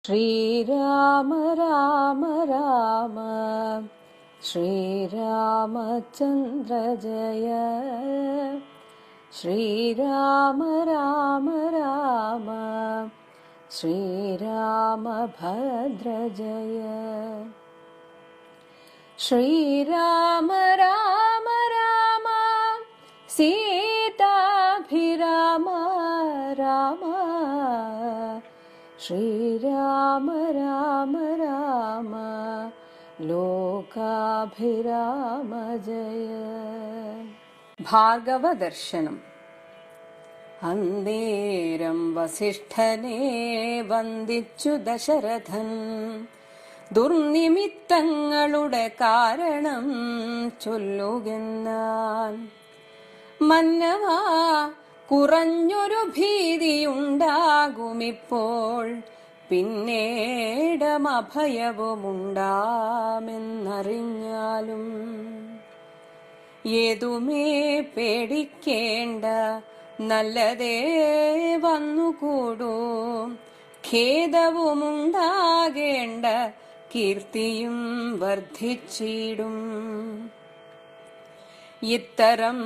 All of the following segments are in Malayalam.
ശ്രീരാമ രാമ രാമ ശ്രീരാമചന്ദ്ര ജയ. ശ്രീരാമ രാമ രാമ ശ്രീരാമഭദ്ര ജയ. ശ്രീരാമ രാമ രാമ സീതാഭിരാമ രാമ. ശ്രീരാമ രാമ രാമ ലോകാഭിരാമ ജയ. ഭാർഗവദർശനം. അന്നേരം വസിഷ്ഠനെ വന്ദിച്ചു ദശരഥൻ, ദുർനിമിത്തങ്ങളുടെ കാരണം ചൊല്ലുകെന്നാൻ. മന്നവാ, കുറഞ്ഞൊരു ഭീതിയുണ്ടാകുമിപ്പോൾ, പിന്നീടമഭയവുമുണ്ടാമെന്നറിഞ്ഞാലും. ഏതുമേ പേടിക്കേണ്ട, നല്ലതേ വന്നുകൂടൂ. ഖേദവുമുണ്ടാകേണ്ട, കീർത്തിയും വർദ്ധിച്ചിടും. ഇത്തരം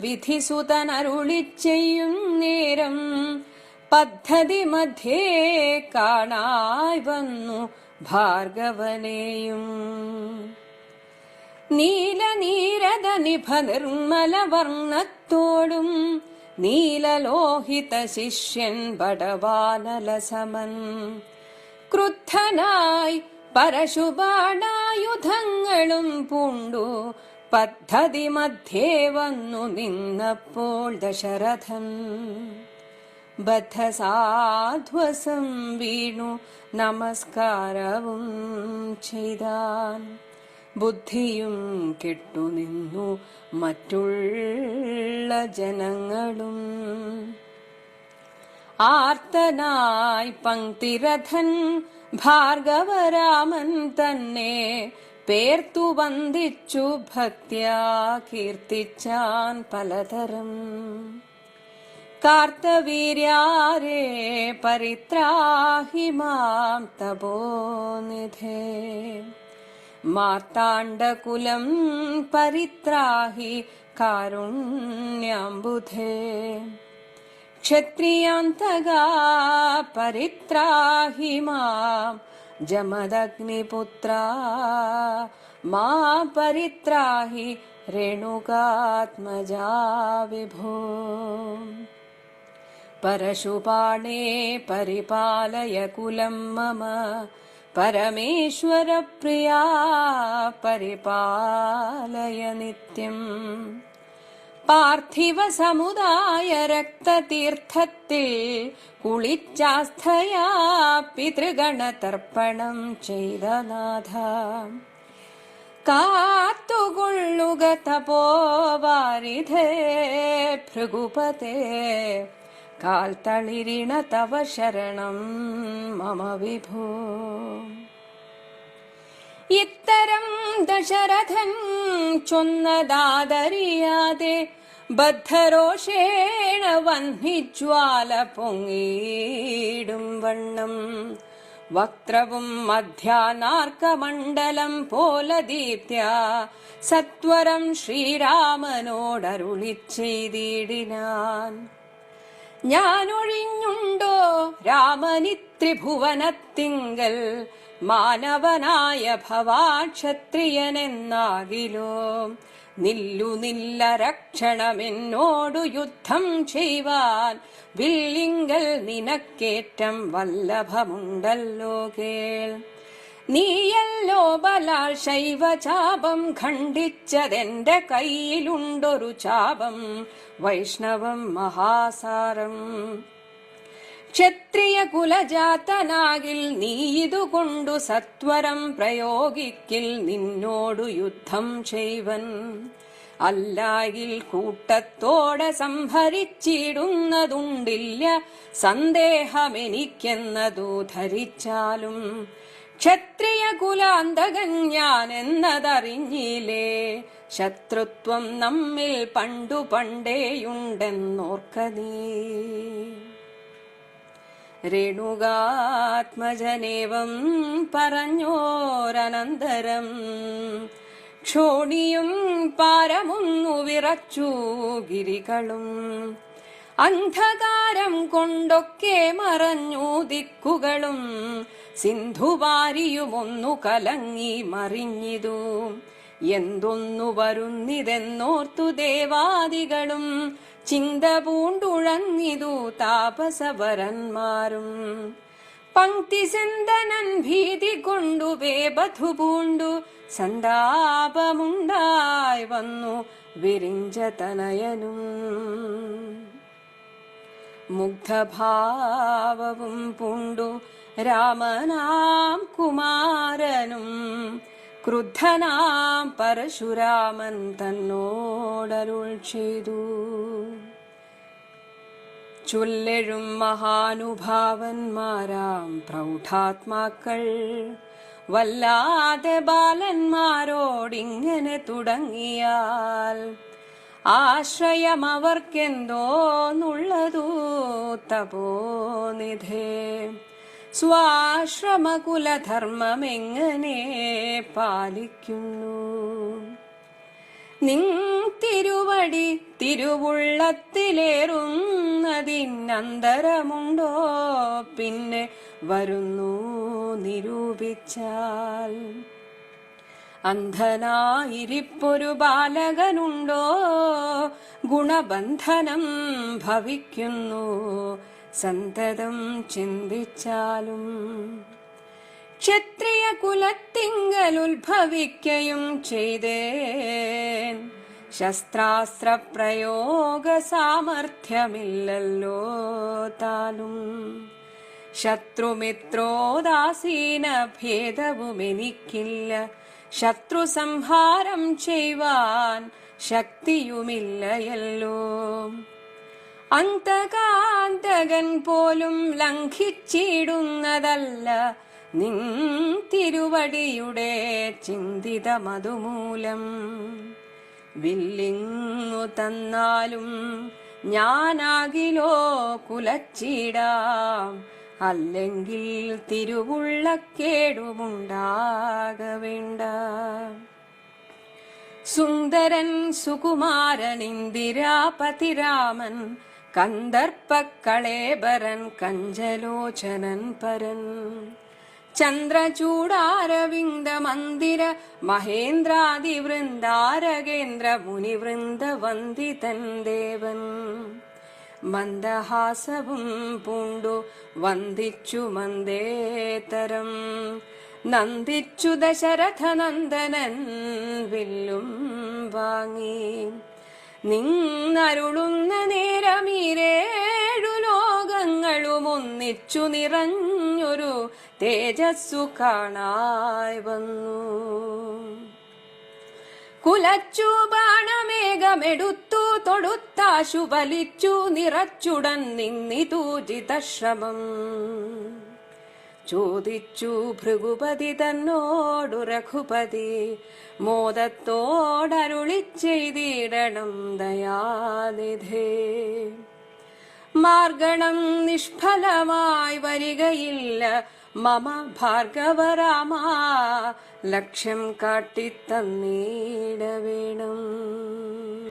വിധിസുതനരുളിച്ചെയ്യും നേരം, പദ്ധതി മധ്യേ കാണായി വന്നു ഭാർഗവനെയും. നീലനീരത നിഭ നിർമ്മല വർണ്ണത്തോടും, നീലലോഹിത ശിഷ്യൻ ബടവാനലസമൻ. ക്രുദ്ധനായി പരശുബാണായുധങ്ങളും പൂണ്ടു, പദ്ധതി മധ്യേ വന്നു നിന്നപ്പോൾ ദശരഥൻ. ബദ്ധസാധ്വസം വീണു നമസ്കാരവും ചെയ്താൻ. ബുദ്ധിയും കെട്ടുനിന്നു മറ്റുള്ള ജനങ്ങളും. ആർത്തനായി പങ്ക്തിരഥൻ ഭാർഗവരാമൻ തന്നെ പേർത്തു വന്ദിച്ചു ഭക്ത്യാ കീർത്തിച്ചാൻ പലതരം. കാർത്തവീര്യാരേ പരിത്രാഹി മാം തപോനിധേ, മാർത്താണ്ഡകുലം പരിത്രാഹി കാരുണ്യാംബുധേ. ക്ഷത്രിയാന്തകാ പരിത്രാഹി മാം ജമദഗ്നിപുത്രാ, മാ പരിത്രാഹി രേണുകാത്മജാ വിഭോ. പരശുപാണേ പരിപാലയ കുലം മമ, പരമേശ്വര പ്രിയാ പരിപാലയ നിത്യം. പാർത്ഥിവ സമുദായ രക്തതീർത്ഥത്തിൽ കുളിച്ചാസ്ഥയാ പിതൃഗണതർപ്പണം ചെയ്ത നാഥ. കാത്തുകൊള്ളുക തപോവാരിധേ ഭൃഗുപതേ, കാൽ തളിരിണ തവ ശരണം മമ വിഭോ. ഇത്തരം ദശരഥൻ ചൊന്നതാദരിയാതെ, ബദ്ധരോഷേണ വഹ്നിജ്വാല പൊങ്ങിയിടും വണ്ണം. വക്ത്രവും മധ്യാനാർക്കമണ്ഡലം പോല ദീപ്ത്യ, സത്വരം ശ്രീരാമനോടരുളി ചെയ്തിടിനാൻ. ഞാനൊഴിഞ്ഞുണ്ടോ രാമനി ത്രിഭുവനത്തിങ്കൽ, മാനവനായ ഭവാക്ഷത്രിയനെന്നാകിലോ. നില്ലുനില്ല രക്ഷണമെന്നോടു യുദ്ധം ചെയ്യുവാൻ, വില്ലിങ്കൽ നിനക്കേറ്റം വല്ലഭമുണ്ടല്ലോ കേൾ. നീയല്ലോ ബലാൽ ശൈവചാപം ഖണ്ഡിച്ചതെന്റെ കയ്യിലുണ്ടൊരു ചാപം, വൈഷ്ണവം മഹാസാരം. ക്ഷത്രിയ കുലജാതനാകിൽ നീ ഇതുകൊണ്ടു സത്വരം പ്രയോഗിക്കിൽ, നിന്നോടു യുദ്ധം ചെയ്വൻ. അല്ലായിൽ കൂട്ടത്തോടെ സംഭരിച്ചിടുന്നതുണ്ടില്ല സന്ദേഹമെനിക്കെന്നതു ധരിച്ചാലും. ക്ഷത്രിയ കുലാന്തകൻ ഞാൻ എന്നതറിഞ്ഞില്ലേ, ശത്രുത്വം നമ്മിൽ പണ്ടു പണ്ടേയുണ്ടെന്നോർക്ക നീ. രേണുകാത്മജനേവം പറഞ്ഞോരനന്തരം ക്ഷോണിയും പാരമൊന്നു വിറച്ചു ഗിരികളും അന്ധകാരം കൊണ്ടൊക്കെ മറഞ്ഞു ദിക്കുകളും സിന്ധുവാരിയുമൊന്നു കലങ്ങി മറിഞ്ഞിതു എന്തൊന്നു വരുന്നിതെന്നോർത്തു ദേവാദികളും ചിന്ത പൂണ്ടുഴന്നിതു താപസവരന്മാരും പങ്ക്തിചന്ദനൻ ഭീതി കൊണ്ടു വേബധു പൂണ്ടു സന്താപമുണ്ടായി വന്നു വിരിഞ്ചതനയനും മുഗ്ധഭാവവും പൂണ്ടു രാമനാം കുമാരനും ക്രുദ്ധനാം പരശുരാമൻ തന്നോടരുൾ ചെയ്തു ചൊല്ലെഴും മഹാനുഭാവന്മാരാം പ്രൗഢാത്മാക്കൾ വല്ലാതെ ബാലന്മാരോടിങ്ങനെ തുടങ്ങിയാൽ ആശ്രയം അവർക്കെന്തോന്നുള്ളതു തപോനിധേ സ്വാശ്രമകുലധർമ്മമെങ്ങനെ പാലിക്കുന്നു നിൻ തിരുവടി തിരുവുള്ളത്തിലേറുന്നതിനന്തരമുണ്ടോ പിന്നെ വരുന്നു നിരൂപിച്ചാൽ അന്ധനായിരിപ്പൊരു ബാലകനുണ്ടോ ഗുണബന്ധനം ഭവിക്കുന്നു സന്തതം ചിന്തിച്ചാലും ക്ഷത്രിയ കുലത്തിങ്കലുദ്ഭവിക്കയും ചെയ്തേൻ ശസ്ത്രാസ്ത്ര പ്രയോഗ സാമർഥ്യമില്ലല്ലോ താനും ശത്രുമിത്രോദാസീന ഭേദവും എനിക്കില്ല ശത്രു സംഹാരം ചെയ്യുവാൻ ശക്തിയുമില്ലയല്ലോ അന്തകാന്തകൻ പോലും ലംഘിച്ചിടുന്നതല്ല നിൻ തിരുവടിയുടെ ചിന്തിതമതുമൂലം വില്ലിങ്ങു തന്നാലും ഞാനാകിലോ കുലച്ചിടാം അല്ലെങ്കിൽ തിരുവുള്ളക്കേടുമുണ്ടാകവേണ്ട സുന്ദരൻ സുകുമാരൻ ഇന്ദിരാപതിരാമൻ കന്ദർപ്പക്കളേബരൻ കഞ്ചലോചനൻ പരൻ ചന്ദ്രചൂടാരവിന്ദ മന്ദിര മഹേന്ദ്രാദിവൃന്ദാരകേന്ദ്ര മുനിവൃന്ദ വന്ദിതൻ ദേവൻ മന്ദഹാസവും പൂണ്ടു വന്ദിച്ചു മന്ദേതരം നന്ദിച്ചു ദശരഥ നന്ദനൻ വില്ലും വാങ്ങി നിന്നരുളുന്ന നേരമീരേഴു ലോകങ്ങളും ഒന്നിച്ചു നിറഞ്ഞൊരു തേജസ്സു കാണായി വന്നു കുലച്ചു ബാണമേഘമെടുത്തു തൊടുത്താശു വലിച്ചു നിറച്ചുടൻ നിന്നിതു ജിതശ്രമം ചോദിച്ചു ഭൃഗുപതി തന്നോടു രഘുപതി മോദത്തോടരുളി ചെയ്തിടണം ദയാനിധേ മാർഗണം നിഷ്ഫലമായി വരികയില്ല മമ ഭാർഗവരാമ ലക്ഷ്യം കാട്ടിത്തന്നീടവേണം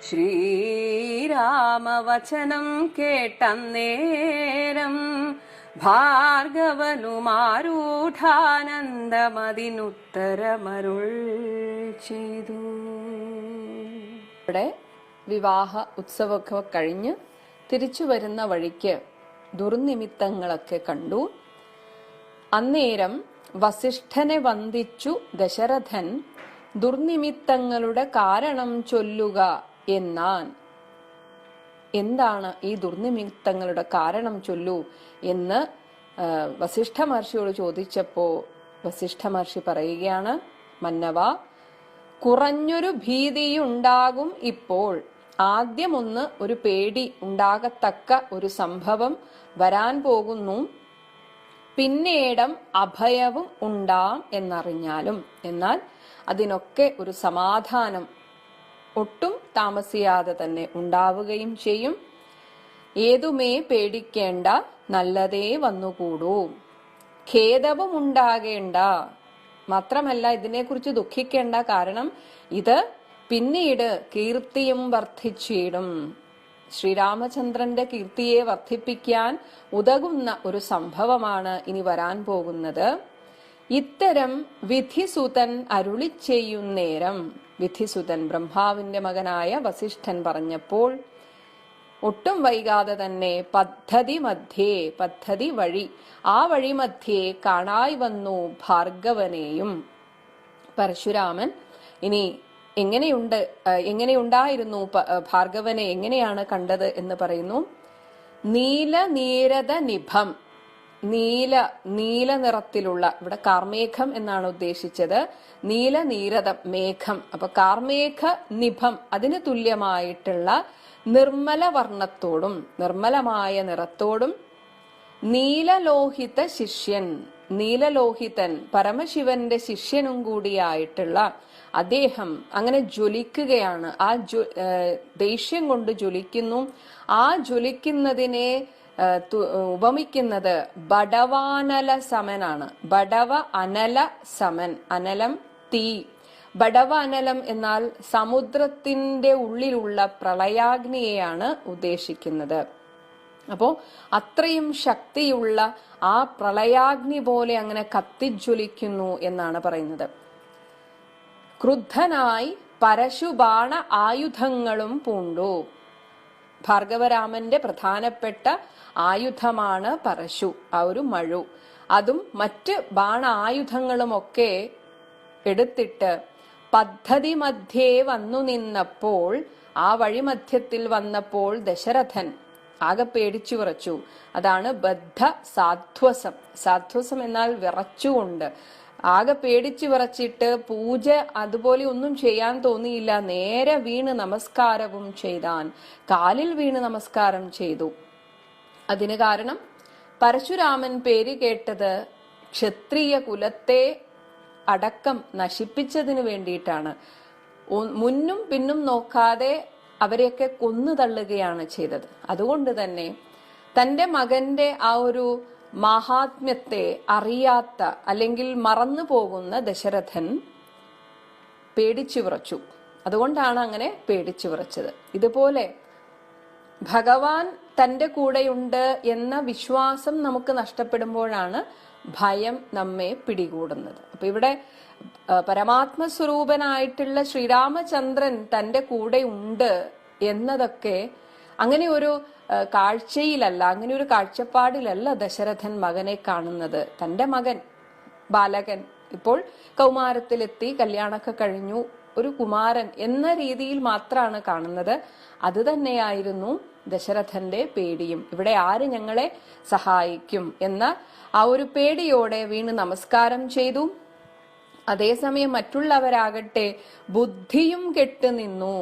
ശ്രീരാമവചനം കേട്ടന്നേരം ഭാർഗവനുമാരൂഢാനന്ദമതിനുത്തരമരുൾ ചെയ്തു. ഇവിടെ വിവാഹ ഉത്സവമൊക്കെ കഴിഞ്ഞ് തിരിച്ചു വരുന്ന വഴിക്ക് ദുർനിമിത്തങ്ങളൊക്കെ കണ്ടു. അന്നേരം വസിഷ്ഠനെ വന്ദിച്ചു ദശരഥൻ ദുർനിമിത്തങ്ങളുടെ കാരണം ചൊല്ലുക എന്നാൻ. എന്താണ് ഈ ദുർനിമിത്തങ്ങളുടെ കാരണം ചൊല്ലൂ എന്ന് വസിഷ്ഠ മഹർഷിയോട് ചോദിച്ചപ്പോ വസിഷ്ഠ മഹർഷി പറയുകയാണ്, മന്നവ, കുറഞ്ഞൊരു ഭീതിയുണ്ടാകും ഇപ്പോൾ. ആദ്യമൊന്ന് ഒരു പേടി ഉണ്ടാകത്തക്ക ഒരു സംഭവം വരാൻ പോകുന്നു. പിന്നീടം അഭയവും ഉണ്ടാം എന്നറിഞ്ഞാലും, എന്നാൽ അതിനൊക്കെ ഒരു സമാധാനം ഒട്ടും താമസിയാതെ തന്നെ ഉണ്ടാവുകയും ചെയ്യും. ഏതുമേ പേടിക്കേണ്ട, നല്ലതേ വന്നുകൂടൂ. ഖേദവും ഉണ്ടാകേണ്ട, മാത്രമല്ല ഇതിനെക്കുറിച്ച് ദുഃഖിക്കേണ്ട. കാരണം ഇത് പിന്നീട് കീർത്തിയും വർദ്ധിച്ചിടും. ശ്രീരാമചന്ദ്രന്റെ കീർത്തിയെ വർദ്ധിപ്പിക്കാൻ ഉതകുന്ന ഒരു സംഭവമാണ് ഇനി വരാൻ പോകുന്നത്. ഇത്തരം വിധിസുതൻ അരുളി ചെയ്യുന്നേരം, വിധിസുതൻ ബ്രഹ്മാവിന്റെ മകനായ വസിഷ്ഠൻ പറഞ്ഞപ്പോൾ ഒട്ടും വൈകാതെ തന്നെ പദ്ധതി മധ്യേ, പദ്ധതി വഴി, ആ വഴി മധ്യേ കാണായി വന്നു ഭാർഗവനെയും. പരശുരാമൻ ഇനി എങ്ങനെയുണ്ടായിരുന്നു ഭാർഗവനെ എങ്ങനെയാണ് കണ്ടത് എന്ന് പറയുന്നു. നീലനീരത നിഭം, നീല നിറത്തിലുള്ള, ഇവിടെ കാർമേഘം എന്നാണ് ഉദ്ദേശിച്ചത്. നീലനീരതം മേഘം, അപ്പൊ കാർമേഘ നിഭം അതിന് തുല്യമായിട്ടുള്ള നിർമ്മല വർണ്ണത്തോടും നിർമ്മലമായ നിറത്തോടും നീലലോഹിത ശിഷ്യൻ, നീലലോഹിതൻ പരമശിവന്റെ ശിഷ്യനും കൂടിയായിട്ടുള്ള അദ്ദേഹം അങ്ങനെ ജ്വലിക്കുകയാണ്. ആ ദേഷ്യം കൊണ്ട് ജ്വലിക്കുന്നു. ആ ജ്വലിക്കുന്നതിനെ ഉപമിക്കുന്നത് ബടവാനല സമനാണ്. ബടവ അനല സമൻ, അനലം തീ. ബടവ അനലം എന്നാൽ സമുദ്രത്തിന്റെ ഉള്ളിലുള്ള പ്രളയാഗ്നിയെയാണ് ഉദ്ദേശിക്കുന്നത്. അപ്പോ അത്രയും ശക്തിയുള്ള ആ പ്രളയാഗ്നി പോലെ അങ്ങനെ കത്തിജ്വലിക്കുന്നു എന്നാണ് പറയുന്നത്. ക്രുദ്ധനായി പരശുബാണ ആയുധങ്ങളും പൂണ്ടു. ഭാർഗവരാമന്റെ പ്രധാനപ്പെട്ട ആയുധമാണ് പരശു, ആ ഒരു മഴു. അതും മറ്റ് ബാണ ആയുധങ്ങളുമൊക്കെ എടുത്തിട്ട് പദ്ധതി മധ്യേ വന്നു നിന്നപ്പോൾ, ആ വഴിമധ്യത്തിൽ വന്നപ്പോൾ ദശരഥൻ ആകെ പേടിച്ചു വിറച്ചു. അതാണ് ബദ്ധ സാധ്വസം. സാധ്വസം എന്നാൽ വിറച്ചുകൊണ്ട്, ആകെ പേടിച്ചു വിറച്ചിട്ട് പൂജ അതുപോലെ ഒന്നും ചെയ്യാൻ തോന്നിയില്ല. നേരെ വീണ് നമസ്കാരവും ചെയ്താൻ, കാലിൽ വീണ് നമസ്കാരം ചെയ്തു. അതിന് കാരണം പരശുരാമൻ പേര് കേട്ടത് ക്ഷത്രിയ കുലത്തെ അടക്കം നശിപ്പിച്ചതിന് വേണ്ടിയിട്ടാണ്. മുന്നും പിന്നും നോക്കാതെ അവരെയൊക്കെ കൊന്നു തള്ളുകയാണ് ചെയ്തത്. അതുകൊണ്ട് തന്നെ തന്റെ മകന്റെ ആ ഒരു മഹാത്മ്യത്തെ അറിയാത്ത അല്ലെങ്കിൽ മറന്നു പോകുന്ന ദശരഥൻ പേടിച്ചു വിറച്ചു. അതുകൊണ്ടാണ് അങ്ങനെ പേടിച്ചു വിറച്ചത്. ഇതുപോലെ ഭഗവാൻ തന്റെ കൂടെയുണ്ട് എന്ന വിശ്വാസം നമുക്ക് നഷ്ടപ്പെടുമ്പോഴാണ് ഭയം നമ്മെ പിടികൂടുന്നത്. അപ്പൊ ഇവിടെ പരമാത്മസ്വരൂപനായിട്ടുള്ള ശ്രീരാമചന്ദ്രൻ തന്റെ കൂടെ ഉണ്ട് എന്നതൊക്കെ അങ്ങനെ ഒരു കാഴ്ചയിലല്ല, അങ്ങനെ ഒരു കാഴ്ചപ്പാടിലല്ല ദശരഥൻ മകനെ കാണുന്നത്. തന്റെ മകൻ ബാലകൻ ഇപ്പോൾ കൗമാരത്തിലെത്തി, കല്യാണമൊക്കെ കഴിഞ്ഞു, ഒരു കുമാരൻ എന്ന രീതിയിൽ മാത്രമാണ് കാണുന്നത്. അത് തന്നെയായിരുന്നു ദശരഥന്റെ പേടിയും. ഇവിടെ ആര് ഞങ്ങളെ സഹായിക്കും എന്ന ആ ഒരു പേടിയോടെ വീണ് നമസ്കാരം ചെയ്തു. അതേസമയം മറ്റുള്ളവരാകട്ടെ ബുദ്ധിയും കെട്ടു നിന്നു.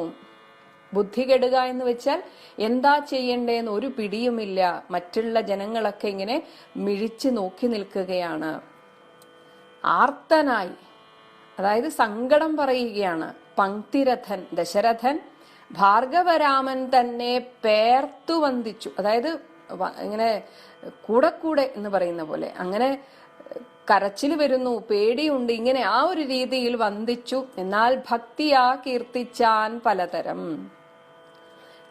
ബുദ്ധി കെടുക എന്ന് വെച്ചാൽ എന്താ ചെയ്യണ്ടേന്ന് ഒരു പിടിയുമില്ല. മറ്റുള്ള ജനങ്ങളൊക്കെ ഇങ്ങനെ മിഴിച്ചു നോക്കി നിൽക്കുകയാണ്. ആർത്തനായി, അതായത് സങ്കടം പറയുകയാണ്. പങ്ക്തിരഥൻ ദശരഥൻ ഭാർഗവരാമൻ തന്നെ പേർത്തു വന്ദിച്ചു. അതായത് ഇങ്ങനെ കൂടെ എന്ന് പറയുന്ന പോലെ അങ്ങനെ കരച്ചിൽ വരുന്നു, പേടിയുണ്ട്, ഇങ്ങനെ ആ ഒരു രീതിയിൽ വന്ദിച്ചു. എന്നാൽ ഭക്തിയാ കീർത്തിച്ചാൻ പലതരം.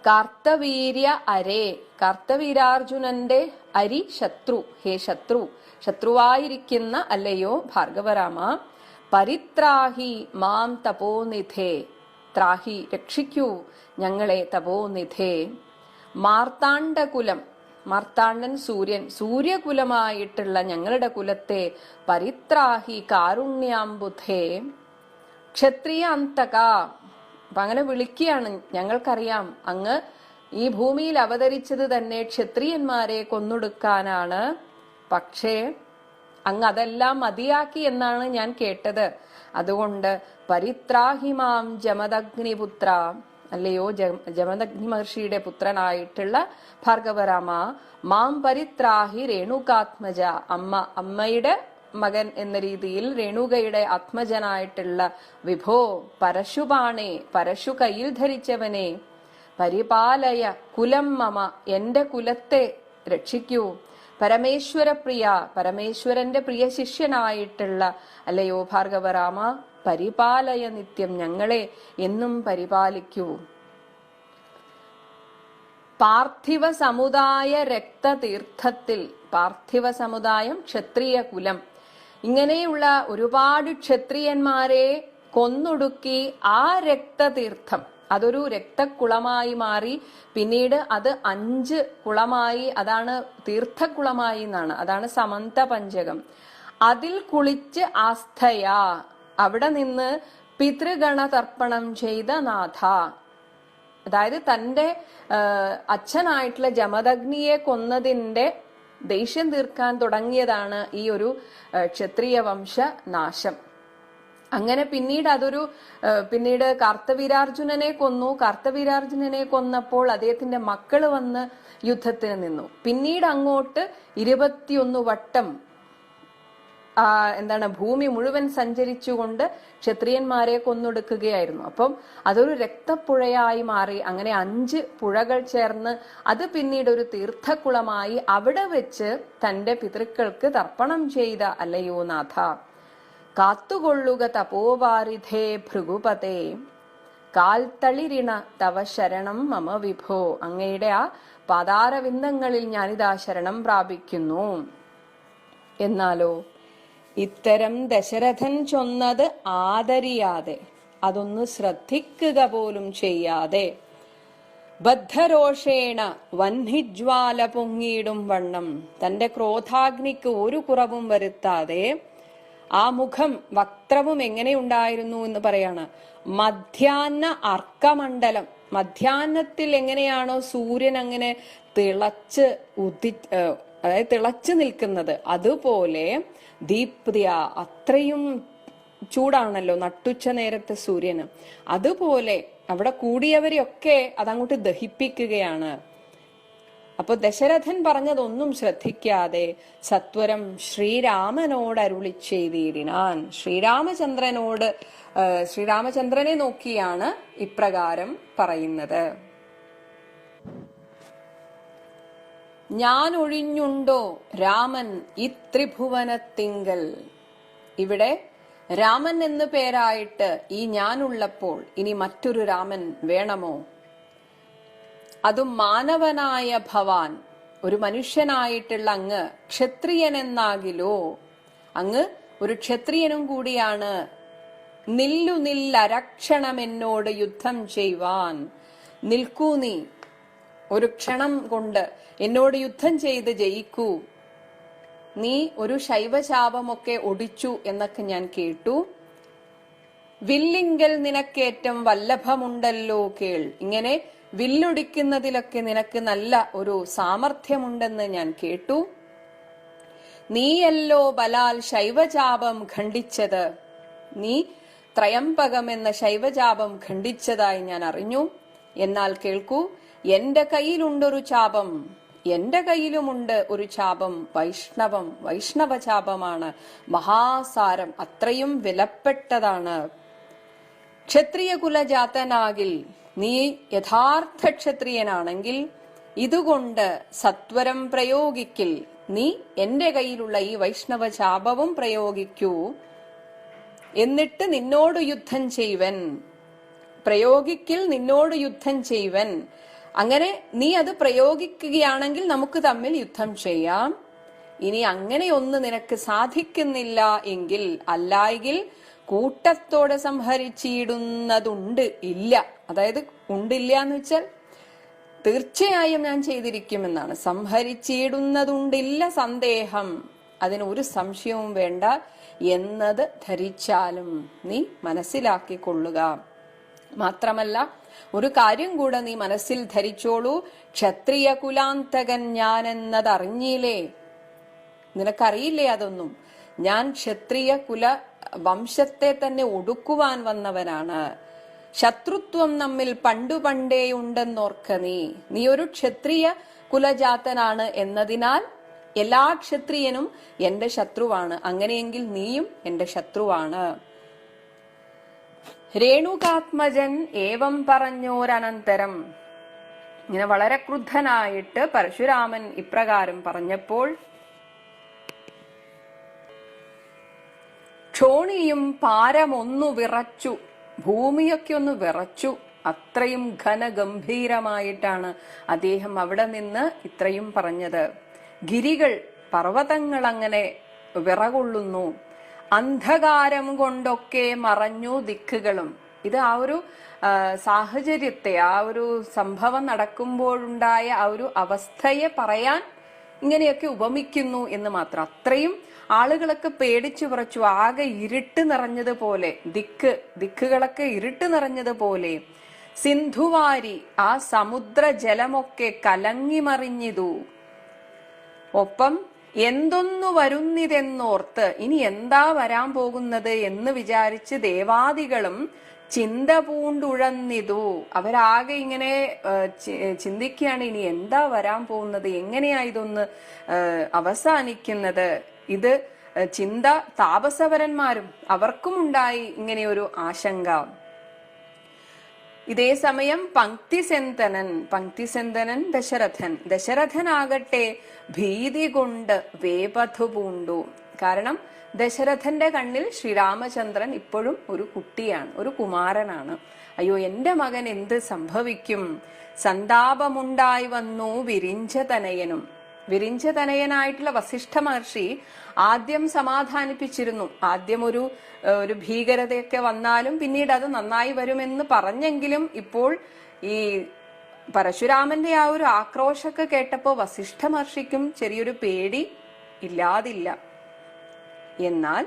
കാർത്തവീര്യ അരേ, കാർത്തവീരാർജുനന്റെ അരി ശത്രു, ഹേ ശത്രു, ശത്രുവായിരിക്കുന്ന അല്ലയോ ഭാർഗവരാമ, പരിത്രാഹി മാം തപോനിധേ, ത്രാഹി രക്ഷിക്കൂ ഞങ്ങളെ തപോനിധേ. മാർത്താണ്ഡകുലം, മാർത്താണ്ഡൻ സൂര്യൻ, സൂര്യകുലമായിട്ടുള്ള ഞങ്ങളുടെ കുലത്തെ പരിത്രാഹി കാരുണ്യാംബുധേ. ക്ഷത്രിയ അന്തക, അപ്പൊ അങ്ങനെ വിളിക്കുകയാണ്. ഞങ്ങൾക്കറിയാം അങ്ങ് ഈ ഭൂമിയിൽ അവതരിച്ചത് തന്നെ ക്ഷത്രിയന്മാരെ കൊന്നൊടുക്കാനാണ്. പക്ഷേ അങ്ങ് അതെല്ലാം മതിയാക്കി എന്നാണ് ഞാൻ കേട്ടത്. അതുകൊണ്ട് പരിത്രാഹിമാം ജമദഗ്നിപുത്ര, അല്ലയോ ജമദഗ്നി മഹർഷിയുടെ പുത്രനായിട്ടുള്ള ഭാർഗവരാമ, മാം പരിത്രാഹി രേണുകാത്മജ, അമ്മയുടെ മകൻ എന്ന രീതിയിൽ രേണുകയുടെ ആത്മജനായിട്ടുള്ള വിഭോ, പരശുബാണേ, പരശു കയ്യിൽ ധരിച്ചവനെ, പരിപാലയ കുലം മമ, എന്റെ കുലത്തെ രക്ഷിക്കൂ. പരമേശ്വരപ്രിയ, പരമേശ്വരന്റെ പ്രിയ ശിഷ്യനായിട്ടുള്ള അല്ലയോ ഭാർഗവരാമ, പരിപാലയ നിത്യം, ഞങ്ങളെ എന്നും പരിപാലിക്കൂ. പാർത്ഥിവ സമുദായ രക്തതീർത്ഥത്തിൽ, പാർത്ഥിവ സമുദായം ക്ഷത്രിയ കുലം, ഇങ്ങനെയുള്ള ഒരുപാട് ക്ഷത്രിയന്മാരെ കൊന്നൊടുക്കി ആ രക്തതീർത്ഥം അതൊരു രക്തക്കുളമായി മാറി. പിന്നീട് അത് 5 കുളമായി, അതാണ് തീർത്ഥക്കുളമായി എന്നാണ്, അതാണ് സമന്ത പഞ്ചകം. അതിൽ കുളിച്ച് ആസ്ഥയാ, അവിടെ നിന്ന് പിതൃഗണ തർപ്പണം ചെയ്ത നാഥ, അതായത് തന്റെ അച്ഛനായിട്ടുള്ള ജമദഗ്നിയെ കൊന്നതിന്റെ ദേഷ്യം തീർക്കാൻ തുടങ്ങിയതാണ് ഈ ഒരു ക്ഷത്രിയ വംശ നാശം. അങ്ങനെ പിന്നീട് കാർത്തവീരാർജുനനെ കൊന്നു. കാർത്തവീരാർജുനനെ കൊന്നപ്പോൾ അദ്ദേഹത്തിന്റെ മക്കള് വന്ന് യുദ്ധത്തിന് നിന്നു. പിന്നീട് അങ്ങോട്ട് 21 വട്ടം ഭൂമി മുഴുവൻ സഞ്ചരിച്ചുകൊണ്ട് ക്ഷത്രിയന്മാരെ കൊന്നൊടുക്കുകയായിരുന്നു. അപ്പം അതൊരു രക്തപ്പുഴയായി മാറി. അങ്ങനെ 5 പുഴകൾ ചേർന്ന് അത് പിന്നീട് ഒരു തീർത്ഥക്കുളമായി. അവിടെ വെച്ച് തന്റെ പിതൃക്കൾക്ക് തർപ്പണം ചെയ്ത അല്ലയോ നാഥ, കാത്തുകൊള്ളുക തപോവാരിധേ ഭൃഗുപതേ, കാൽത്തളിരിണ തവ ശരണം മമ വിഭോ, അങ്ങയുടെ ആ പാതാരവിന്ദങ്ങളിൽ ഞാനിതാ ശരണം പ്രാപിക്കുന്നു. എന്നാലോ ഇത്തരം ദശരഥൻ ചൊന്നത് ആദരിയാതെ, അതൊന്ന് ശ്രദ്ധിക്കുക പോലും ചെയ്യാതെ, ബദ്ധരോഷേണ വഹ്നിജ്വാല പൊങ്ങിയിടും വണ്ണം, തന്റെ ക്രോധാഗ്നിക്ക് ഒരു കുറവും വരുത്താതെ, ആ മുഖം വക്ത്രവും എങ്ങനെയുണ്ടായിരുന്നു എന്ന് പറയാണ്. മധ്യാഹ്ന അർക്കമണ്ഡലം, മധ്യാഹ്നത്തിൽ എങ്ങനെയാണോ സൂര്യൻ അങ്ങനെ തിളച്ചു നിൽക്കുന്നത്, അതുപോലെ ദീപ്തിയ, അത്രയും ചൂടാണല്ലോ നട്ടുച്ച നേരത്തെ സൂര്യന്, അതുപോലെ അവിടെ കൂടിയവരെയൊക്കെ അതങ്ങോട്ട് ദഹിപ്പിക്കുകയാണ്. അപ്പൊ ദശരഥൻ പറഞ്ഞതൊന്നും ശ്രദ്ധിക്കാതെ സത്വരം ശ്രീരാമനോട് അരുളി ചെയ്തിടിനാൻ. ശ്രീരാമചന്ദ്രനെ നോക്കിയാണ് ഇപ്രകാരം പറയുന്നത്. ഞാൻ ഒഴിഞ്ഞുണ്ടോ രാമൻ ഈ ത്രിഭുവനത്തിങ്കൽ. ഇവിടെ രാമൻ എന്ന് പേരായിട്ട് ഈ ഞാനുള്ളപ്പോൾ ഇനി മറ്റൊരു രാമൻ വേണമോ? അതും മാനവനായ ഭവാൻ, ഒരു മനുഷ്യനായിട്ടുള്ള അങ്ങ് ക്ഷത്രിയനെന്നാകിലോ, അങ്ങ് ഒരു ക്ഷത്രിയനും കൂടിയാണ്. നില്ലു നില്ലരക്ഷണം എന്നോട് യുദ്ധം ചെയ്യുവാൻ, നിൽക്കൂ നീ ഒരു ക്ഷണം കൊണ്ട് എന്നോട് യുദ്ധം ചെയ്ത് ജയിക്കൂ. നീ ഒരു ശൈവശാപമൊക്കെ ഒടിച്ചു എന്നൊക്കെ ഞാൻ കേട്ടു. വില്ലിങ്കൽ നിനക്കേറ്റം വല്ലഭമുണ്ടല്ലോ കേൾ, ഇങ്ങനെ വില്ലൊടിക്കുന്നതിലൊക്കെ നിനക്ക് നല്ല ഒരു സാമർഥ്യമുണ്ടെന്ന് ഞാൻ കേട്ടു. നീയല്ലോ ബലാൽ ശൈവചാപം ഖണ്ഡിച്ചത്, നീ ത്രയംബകം എന്ന ശൈവചാപം ഖണ്ഡിച്ചതായി ഞാൻ അറിഞ്ഞു. എന്നാൽ കേൾക്കൂ, എന്റെ കയ്യിലുണ്ടൊരു ചാപം, എന്റെ കയ്യിലുമുണ്ട് ഒരു ചാപം, വൈഷ്ണവ ചാപമാണ്, മഹാസാരം, അത്രയും വിലപ്പെട്ടതാണ്. ക്ഷത്രിയ കുലജാതനാകിൽ, നീ യഥാർത്ഥ ക്ഷത്രിയനാണെങ്കിൽ ഇതുകൊണ്ട് സത്വരം പ്രയോഗിക്കിൽ, നീ എന്റെ കയ്യിലുള്ള ഈ വൈഷ്ണവ ചാപവും പ്രയോഗിക്കൂ. എന്നിട്ട് നിന്നോട് യുദ്ധം ചെയ്വൻ, പ്രയോഗിക്കിൽ നിന്നോട് യുദ്ധം ചെയ്വൻ. അങ്ങനെ നീ അത് പ്രയോഗിക്കുകയാണെങ്കിൽ നമുക്ക് തമ്മിൽ യുദ്ധം ചെയ്യാം. ഇനി അങ്ങനെ ഒന്ന് നിനക്ക് സാധിക്കുന്നില്ല എങ്കിൽ, അല്ലായെങ്കിൽ കൂട്ടത്തോടെ സംഹരിച്ചിടുന്നതുണ്ട് ഇല്ല. അതായത് ഉണ്ടില്ല എന്ന് വെച്ചാൽ തീർച്ചയായും ഞാൻ ചെയ്തിരിക്കുമെന്നാണ്. സംഹരിച്ചിടുന്നതുണ്ടില്ല സന്ദേഹം, അതിനൊരു സംശയവും വേണ്ട എന്നത് ധരിച്ചാലും നീ മനസ്സിലാക്കിക്കൊള്ളുക. മാത്രമല്ല ഒരു കാര്യം കൂടെ നീ മനസ്സിൽ ധരിച്ചോളൂ, ക്ഷത്രിയ കുലാന്തകൻ ഞാനെന്നത് അറിഞ്ഞില്ലേ? നിനക്കറിയില്ലേ അതൊന്നും? ഞാൻ ക്ഷത്രിയ കുല വംശത്തെ തന്നെ ഒടുക്കുവാൻ വന്നവനാണ്. ശത്രുത്വം നമ്മിൽ പണ്ടേ ഉണ്ടെന്നോർക്ക നീ ഒരു ക്ഷത്രിയ കുലജാതനാണ് എന്നതിനാൽ എല്ലാ ക്ഷത്രിയനും എന്റെ ശത്രുവാണ്. അങ്ങനെയെങ്കിൽ നീയും എന്റെ ശത്രുവാണ്. രേണുകാത്മജൻ ഏവം പറഞ്ഞോരനന്തരം, ഇങ്ങനെ വളരെ ക്രുദ്ധനായിട്ട് പരശുരാമൻ ഇപ്രകാരം പറഞ്ഞപ്പോൾ ക്ഷോണിയും പാരമൊന്നു വിറച്ചു, ഭൂമിയൊക്കെ ഒന്ന് വിറച്ചു. അത്രയും ഘനഗംഭീരമായിട്ടാണ് അദ്ദേഹം അവിടെ നിന്ന് ഇത്രയും പറഞ്ഞത്. ഗിരികൾ, പർവ്വതങ്ങൾ അങ്ങനെ വിറകൊള്ളുന്നു. അന്ധകാരം കൊണ്ടൊക്കെ മറഞ്ഞു ദിക്കുകളും. ഇത് ആ ഒരു സാഹചര്യത്തെ, ആ ഒരു സംഭവം നടക്കുമ്പോഴുണ്ടായ ആ ഒരു അവസ്ഥയെ പറയാൻ ഇങ്ങനെയൊക്കെ ഉപമിക്കുന്നു എന്ന് മാത്രം. അത്രയും ആളുകളൊക്കെ പേടിച്ചു വിറച്ചു. ആകെ ഇരുട്ട് നിറഞ്ഞതുപോലെ, ദിക്കുകളൊക്കെ ഇരുട്ട് നിറഞ്ഞതുപോലെ. സിന്ധുവാരി, ആ സമുദ്ര ജലമൊക്കെ കലങ്ങിമറിഞ്ഞിതു. ഒപ്പം എന്തൊന്നു വരുന്നിതെന്നോർത്ത്, ഇനി എന്താ വരാൻ പോകുന്നത് എന്ന് വിചാരിച്ച് ദേവാദികളും ചിന്ത പൂണ്ടുഴന്നിതു. അവരാകെ ഇങ്ങനെ ചിന്തിക്കുകയാണ്, ഇനി എന്താ വരാൻ പോകുന്നത്, എങ്ങനെയാ ഇതൊന്ന് അവസാനിക്കുന്നത്. ഇത് ചിന്ത താപസവരന്മാരും അവർക്കും ഉണ്ടായി ഇങ്ങനെയൊരു ആശങ്ക. ഇതേ സമയം പങ്ക്തിസെന്തനൻ ദശരഥനാകട്ടെ ഭീതി കൊണ്ട് വേപഥു പൂണ്ടു. കാരണം ദശരഥന്റെ കണ്ണിൽ ശ്രീരാമചന്ദ്രൻ ഇപ്പോഴും ഒരു കുട്ടിയാണ്, ഒരു കുമാരനാണ്. അയ്യോ, എന്റെ മകൻ എന്ത് സംഭവിക്കും? സന്താപമുണ്ടായി വന്നു വിരിഞ്ചതനയനും. വിരിഞ്ചതനയനായിട്ടുള്ള വസിഷ്ഠ മഹർഷി ആദ്യം സമാധാനിപ്പിച്ചിരുന്നു. ആദ്യം ഒരു ഭീകരതയൊക്കെ വന്നാലും പിന്നീട് അത് നന്നായി വരുമെന്ന് പറഞ്ഞെങ്കിലും ഇപ്പോൾ ഈ പരശുരാമന്റെ ആ ഒരു ആക്രോശമൊക്കെ കേട്ടപ്പോ വസിഷ്ഠ മഹർഷിക്കും ചെറിയൊരു പേടി ഇല്ലാതില്ല. എന്നാൽ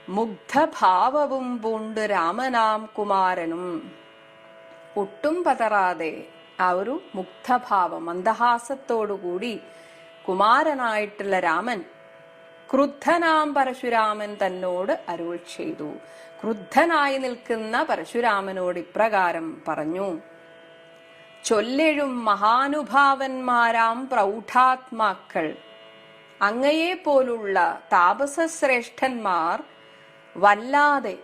മുഗ്ധഭാവവും പൂണ്ട് രാമനാം കുമാരനും ഒട്ടും പതറാതെ ആ ഒരു മുഗ്ധഭാവം, മന്ദഹാസത്തോടുകൂടി കുമാരനായിട്ടുള്ള രാമൻ ക്രുദ്ധനാം പരശുരാമൻ തന്നോട് അരുൾ ചെയ്തു. ക്രുദ്ധനായി നിൽക്കുന്ന പരശുരാമനോട് ഇപ്രകാരം പറഞ്ഞു: ചൊല്ലെഴും മഹാനുഭാവന്മാരാം പ്രൗഢാത്മാക്കൾ, അങ്ങയെ പോലുള്ള താപസശ്രേഷ്ഠന്മാർ വല്ലാതെ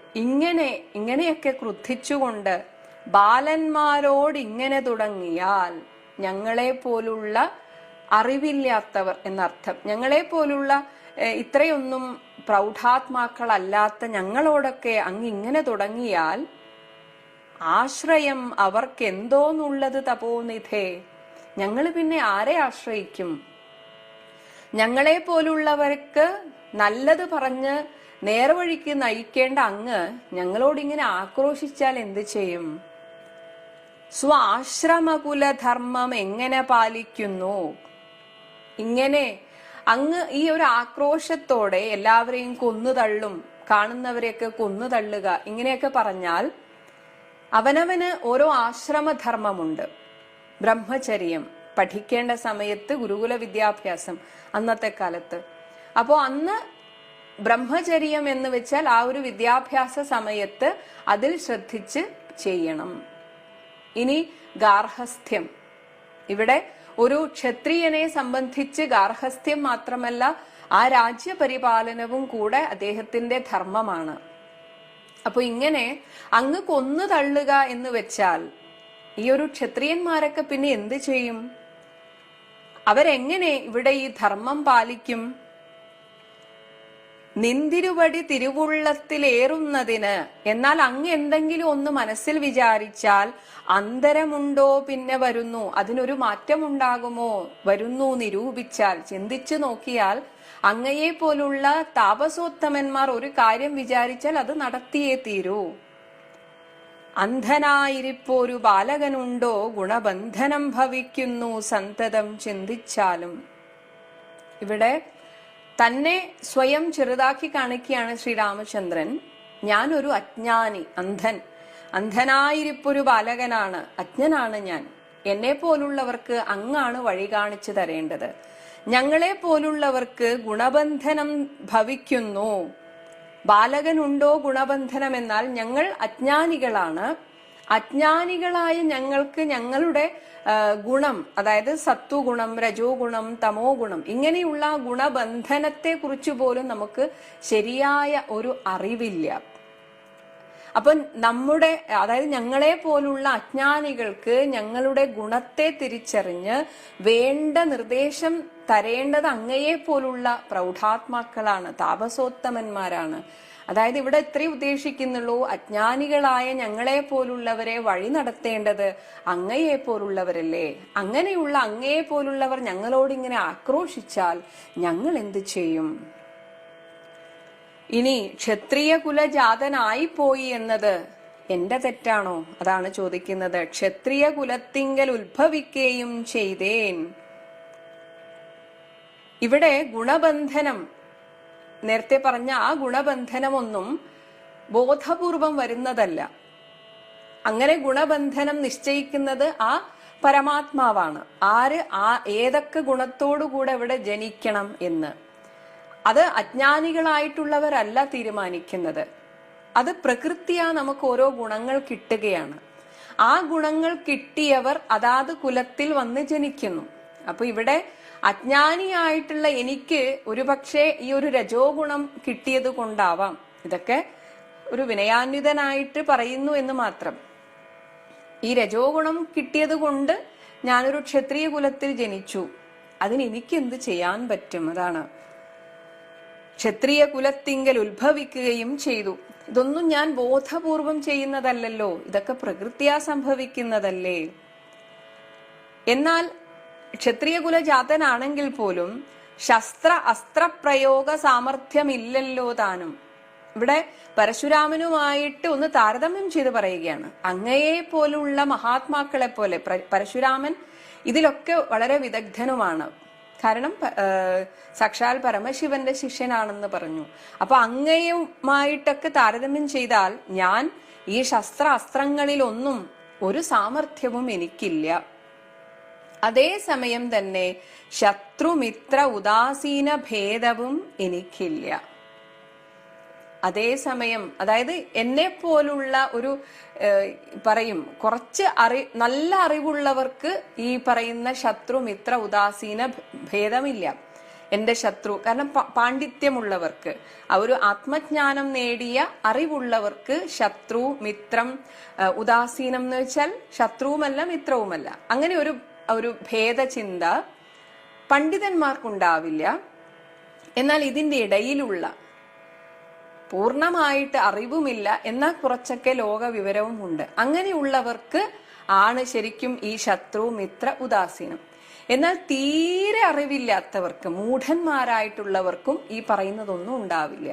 ഇങ്ങനെയൊക്കെ ക്രുദ്ധിച്ചുകൊണ്ട് ബാലന്മാരോട് ഇങ്ങനെ തുടങ്ങിയാൽ, ഞങ്ങളെ പോലുള്ള അറിവില്ലാത്തവർ എന്നർത്ഥം, ഞങ്ങളെ പോലുള്ള ഇത്രയൊന്നും പ്രൗഢാത്മാക്കളല്ലാത്ത ഞങ്ങളോടൊക്കെ അങ്ങ് ഇങ്ങനെ തുടങ്ങിയാൽ ആശ്രയം അവർക്കെന്തോന്നുള്ളത് തപോനിധേ, ഞങ്ങൾ പിന്നെ ആരെ ആശ്രയിക്കും? ഞങ്ങളെ പോലുള്ളവർക്ക് നല്ലത് പറഞ്ഞ് നേർവഴിക്ക് നയിക്കേണ്ട അങ്ങ് ഞങ്ങളോടിങ്ങനെ ആക്രോശിച്ചാൽ എന്ത് ചെയ്യും? സ്വാശ്രമകുലധർമ്മം എങ്ങനെ പാലിക്കുന്നു? ഇങ്ങനെ അങ്ങ് ഈ ഒരു ആക്രോശത്തോടെ എല്ലാവരെയും കൊന്നുതള്ളും, കാണുന്നവരെയൊക്കെ കൊന്നുതള്ളുക, ഇങ്ങനെയൊക്കെ പറഞ്ഞാൽ അവനവന് ഓരോ ആശ്രമധർമ്മമുണ്ട്. ബ്രഹ്മചര്യം പഠിക്കേണ്ട സമയത്ത് ഗുരുകുല വിദ്യാഭ്യാസം അന്നത്തെ കാലത്ത്. അപ്പോ അന്ന് ബ്രഹ്മചര്യം എന്ന് വെച്ചാൽ ആ ഒരു വിദ്യാഭ്യാസ സമയത്ത് അതിൽ ശ്രദ്ധിച്ച് ചെയ്യണം. ഇനി ഗാർഹസ്ഥ്യം, ഇവിടെ ഒരു ക്ഷത്രിയനെ സംബന്ധിച്ച് ഗാർഹസ്ഥ്യം മാത്രമല്ല, ആ രാജ്യപരിപാലനവും കൂടെ അദ്ദേഹത്തിന്റെ ധർമ്മമാണ്. അപ്പൊ ഇങ്ങനെ അങ്ങ് കൊന്നു തള്ളുക എന്ന് വെച്ചാൽ ഈ ഒരു ക്ഷത്രിയന്മാരൊക്കെ പിന്നെ എന്ത് ചെയ്യും? അവരെങ്ങനെ ഇവിടെ ഈ ധർമ്മം പാലിക്കും? നിന്തിരുവടി തിരുവുള്ളത്തിലേറുന്നതിന്, എന്നാൽ അങ്ങ് എന്തെങ്കിലും ഒന്ന് മനസ്സിൽ വിചാരിച്ചാൽ അന്തരമുണ്ടോ പിന്നെ വരുന്നു, അതിനൊരു മാറ്റമുണ്ടാകുമോ, വരുന്നു നിരൂപിച്ചാൽ, ചിന്തിച്ചു നോക്കിയാൽ അങ്ങയെ പോലുള്ള താപസോത്തമന്മാർ ഒരു കാര്യം വിചാരിച്ചാൽ അത് നടത്തിയേ തീരൂ. അന്ധനായിരിപ്പോരു ബാലകനുണ്ടോ ഗുണബന്ധനം ഭവിക്കുന്നു സന്തതം ചിന്തിച്ചാലും. ഇവിടെ തന്നെ സ്വയം ചെറുതാക്കി കാണിക്കുകയാണ് ശ്രീരാമചന്ദ്രൻ. ഞാനൊരു അജ്ഞാനി, അന്ധനായിരിപ്പൊരു ബാലകനാണ്, അജ്ഞനാണ് ഞാൻ. എന്നെ പോലുള്ളവർക്ക് അങ്ങാണ് വഴി കാണിച്ചു തരേണ്ടത്. ഞങ്ങളെ പോലുള്ളവർക്ക് ഗുണബന്ധനം ഭവിക്കുന്നു. ബാലകനുണ്ടോ ഗുണബന്ധനം എന്നാൽ ഞങ്ങൾ അജ്ഞാനികളാണ്. അജ്ഞാനികളായ ഞങ്ങൾക്ക് ഞങ്ങളുടെ ഗുണം, അതായത് സത്വഗുണം, രജോ ഗുണം, തമോ ഗുണം, ഇങ്ങനെയുള്ള ഗുണബന്ധനത്തെ കുറിച്ച് പോലും നമുക്ക് ശരിയായ ഒരു അറിവില്ല. അപ്പൊ നമ്മുടെ, അതായത് ഞങ്ങളെ പോലുള്ള അജ്ഞാനികൾക്ക് ഞങ്ങളുടെ ഗുണത്തെ തിരിച്ചറിഞ്ഞ് വേണ്ട നിർദ്ദേശം തരേണ്ടത് അങ്ങയെ പോലുള്ള പ്രൗഢാത്മാക്കളാണ്, താപസോത്തമന്മാരാണ്. അതായത് ഇവിടെ ഇത്രയും ഉദ്ദേശിക്കുന്നുള്ളൂ, അജ്ഞാനികളായ ഞങ്ങളെ പോലുള്ളവരെ വഴി നടത്തേണ്ടത് അങ്ങയെ പോലുള്ളവരല്ലേ. അങ്ങനെയുള്ള അങ്ങയെ പോലുള്ളവർ ഞങ്ങളോട് ഇങ്ങനെ ആക്രോശിച്ചാൽ ഞങ്ങൾ എന്ത് ചെയ്യും? ഇനി ക്ഷത്രിയ കുലജാതനായി പോയി എന്നത് എന്റെ തെറ്റാണോ? അതാണ് ചോദിക്കുന്നത്. ക്ഷത്രിയ കുലത്തിങ്കൽ ഉത്ഭവിക്കുകയും ചെയ്തേൻ. ഇവിടെ ഗുണബന്ധനം, നേരത്തെ പറഞ്ഞ ആ ഗുണബന്ധനമൊന്നും ബോധപൂർവം വരുന്നതല്ല. അങ്ങനെ ഗുണബന്ധനം നിശ്ചയിക്കുന്നത് ആ പരമാത്മാവാണ്. ആര് ഏതൊക്കെ ഗുണത്തോടുകൂടെ ഇവിടെ ജനിക്കണം എന്ന് അത് അജ്ഞാനികളായിട്ടുള്ളവരല്ല തീരുമാനിക്കുന്നത്. അത് പ്രകൃതിയാ നമുക്ക് ഓരോ ഗുണങ്ങൾ കിട്ടുകയാണ്. ആ ഗുണങ്ങൾ കിട്ടിയവർ അതാത് കുലത്തിൽ വന്ന് ജനിക്കുന്നു. അപ്പൊ ഇവിടെ അജ്ഞാനിയായിട്ടുള്ള എനിക്ക് ഒരുപക്ഷെ ഈ ഒരു രജോ ഗുണം കിട്ടിയത് കൊണ്ടാവാം. ഇതൊക്കെ ഒരു വിനയാന്വിതനായിട്ട് പറയുന്നു എന്ന് മാത്രം. ഈ രജോ ഗുണം കിട്ടിയത് കൊണ്ട് ഞാനൊരു ക്ഷത്രിയ കുലത്തിൽ ജനിച്ചു, അതിന് എനിക്ക് എന്ത് ചെയ്യാൻ പറ്റും? അതാണ് ക്ഷത്രിയ കുലത്തിങ്കൽ ഉത്ഭവിക്കുകയും ചെയ്തു. ഇതൊന്നും ഞാൻ ബോധപൂർവം ചെയ്യുന്നതല്ലല്ലോ, ഇതൊക്കെ പ്രകൃത്യാ സംഭവിക്കുന്നതല്ലേ. എന്നാൽ ക്ഷത്രിയ കുലജാതനാണെങ്കിൽ പോലും ശസ്ത്ര അസ്ത്രപ്രയോഗ സാമർഥ്യമില്ലല്ലോ താനും. ഇവിടെ പരശുരാമനുമായിട്ട് ഒന്ന് താരതമ്യം ചെയ്ത് പറയുകയാണ്. അങ്ങയെ പോലുള്ള മഹാത്മാക്കളെ പോലെ പരശുരാമൻ ഇതിലൊക്കെ വളരെ വിദഗ്ധനുമാണ്. കാരണം സാക്ഷാൽ പരമശിവന്റെ ശിഷ്യനാണെന്ന് പറഞ്ഞു. അപ്പൊ അങ്ങയുമായിട്ടൊക്കെ താരതമ്യം ചെയ്താൽ ഞാൻ ഈ ശസ്ത്ര അസ്ത്രങ്ങളിലൊന്നും ഒരു സാമർഥ്യവും എനിക്കില്ല. അതേസമയം തന്നെ ശത്രുമിത്ര ഉദാസീന ഭേദവും എനിക്കില്ല. അതേസമയം, അതായത് എന്നെ പോലുള്ള ഒരു പറയും കുറച്ച് നല്ല അറിവുള്ളവർക്ക് ഈ പറയുന്ന ശത്രുമിത്ര ഉദാസീന ഭേദമില്ല. എന്റെ ശത്രു, കാരണം പാണ്ഡിത്യമുള്ളവർക്ക്, ഒരു ആത്മജ്ഞാനം നേടിയ അറിവുള്ളവർക്ക് ശത്രു മിത്രം ഉദാസീനം എന്ന് വെച്ചാൽ ശത്രുവുമല്ല മിത്രവുമല്ല, അങ്ങനെ ഒരു ഭേദചിന്ത പണ്ഡിതന്മാർക്കുണ്ടാവില്ല. എന്നാൽ ഇതിന്റെ ഇടയിലുള്ള പൂർണ്ണമായിട്ട് അറിവുമില്ല, എന്നാൽ കുറച്ചൊക്കെ ലോക വിവരവും ഉണ്ട്, അങ്ങനെയുള്ളവർക്ക് ആണ് ശരിക്കും ഈ ശത്രു മിത്ര ഉദാസീനം. എന്നാൽ തീരെ അറിവില്ലാത്തവർക്ക്, മൂഢന്മാരായിട്ടുള്ളവർക്കും ഈ പറയുന്നതൊന്നും ഉണ്ടാവില്ല.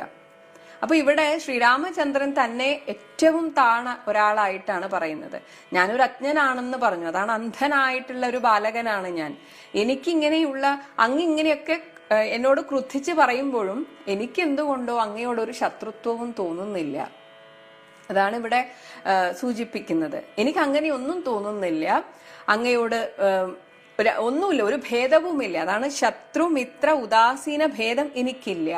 അപ്പൊ ഇവിടെ ശ്രീരാമചന്ദ്രൻ തന്നെ ഏറ്റവും താണ ഒരാളായിട്ടാണ് പറയുന്നത്. ഞാനൊരു അജ്ഞനാണെന്ന് പറഞ്ഞു, അതാണ് അന്ധനായിട്ടുള്ള ഒരു ബാലകനാണ് ഞാൻ. എനിക്കിങ്ങനെയുള്ള അങ്ങിങ്ങനെയൊക്കെ എന്നോട് ക്രുദ്ധിച്ച് പറയുമ്പോഴും എനിക്ക് എന്തുകൊണ്ടോ അങ്ങയോടൊരു ശത്രുത്വവും തോന്നുന്നില്ല. അതാണ് ഇവിടെ സൂചിപ്പിക്കുന്നത്. എനിക്ക് അങ്ങനെയൊന്നും തോന്നുന്നില്ല, അങ്ങയോട് ഒന്നുമില്ല, ഒരു ഭേദവുമില്ല. അതാണ് ശത്രു മിത്ര ഉദാസീന ഭേദം എനിക്കില്ല.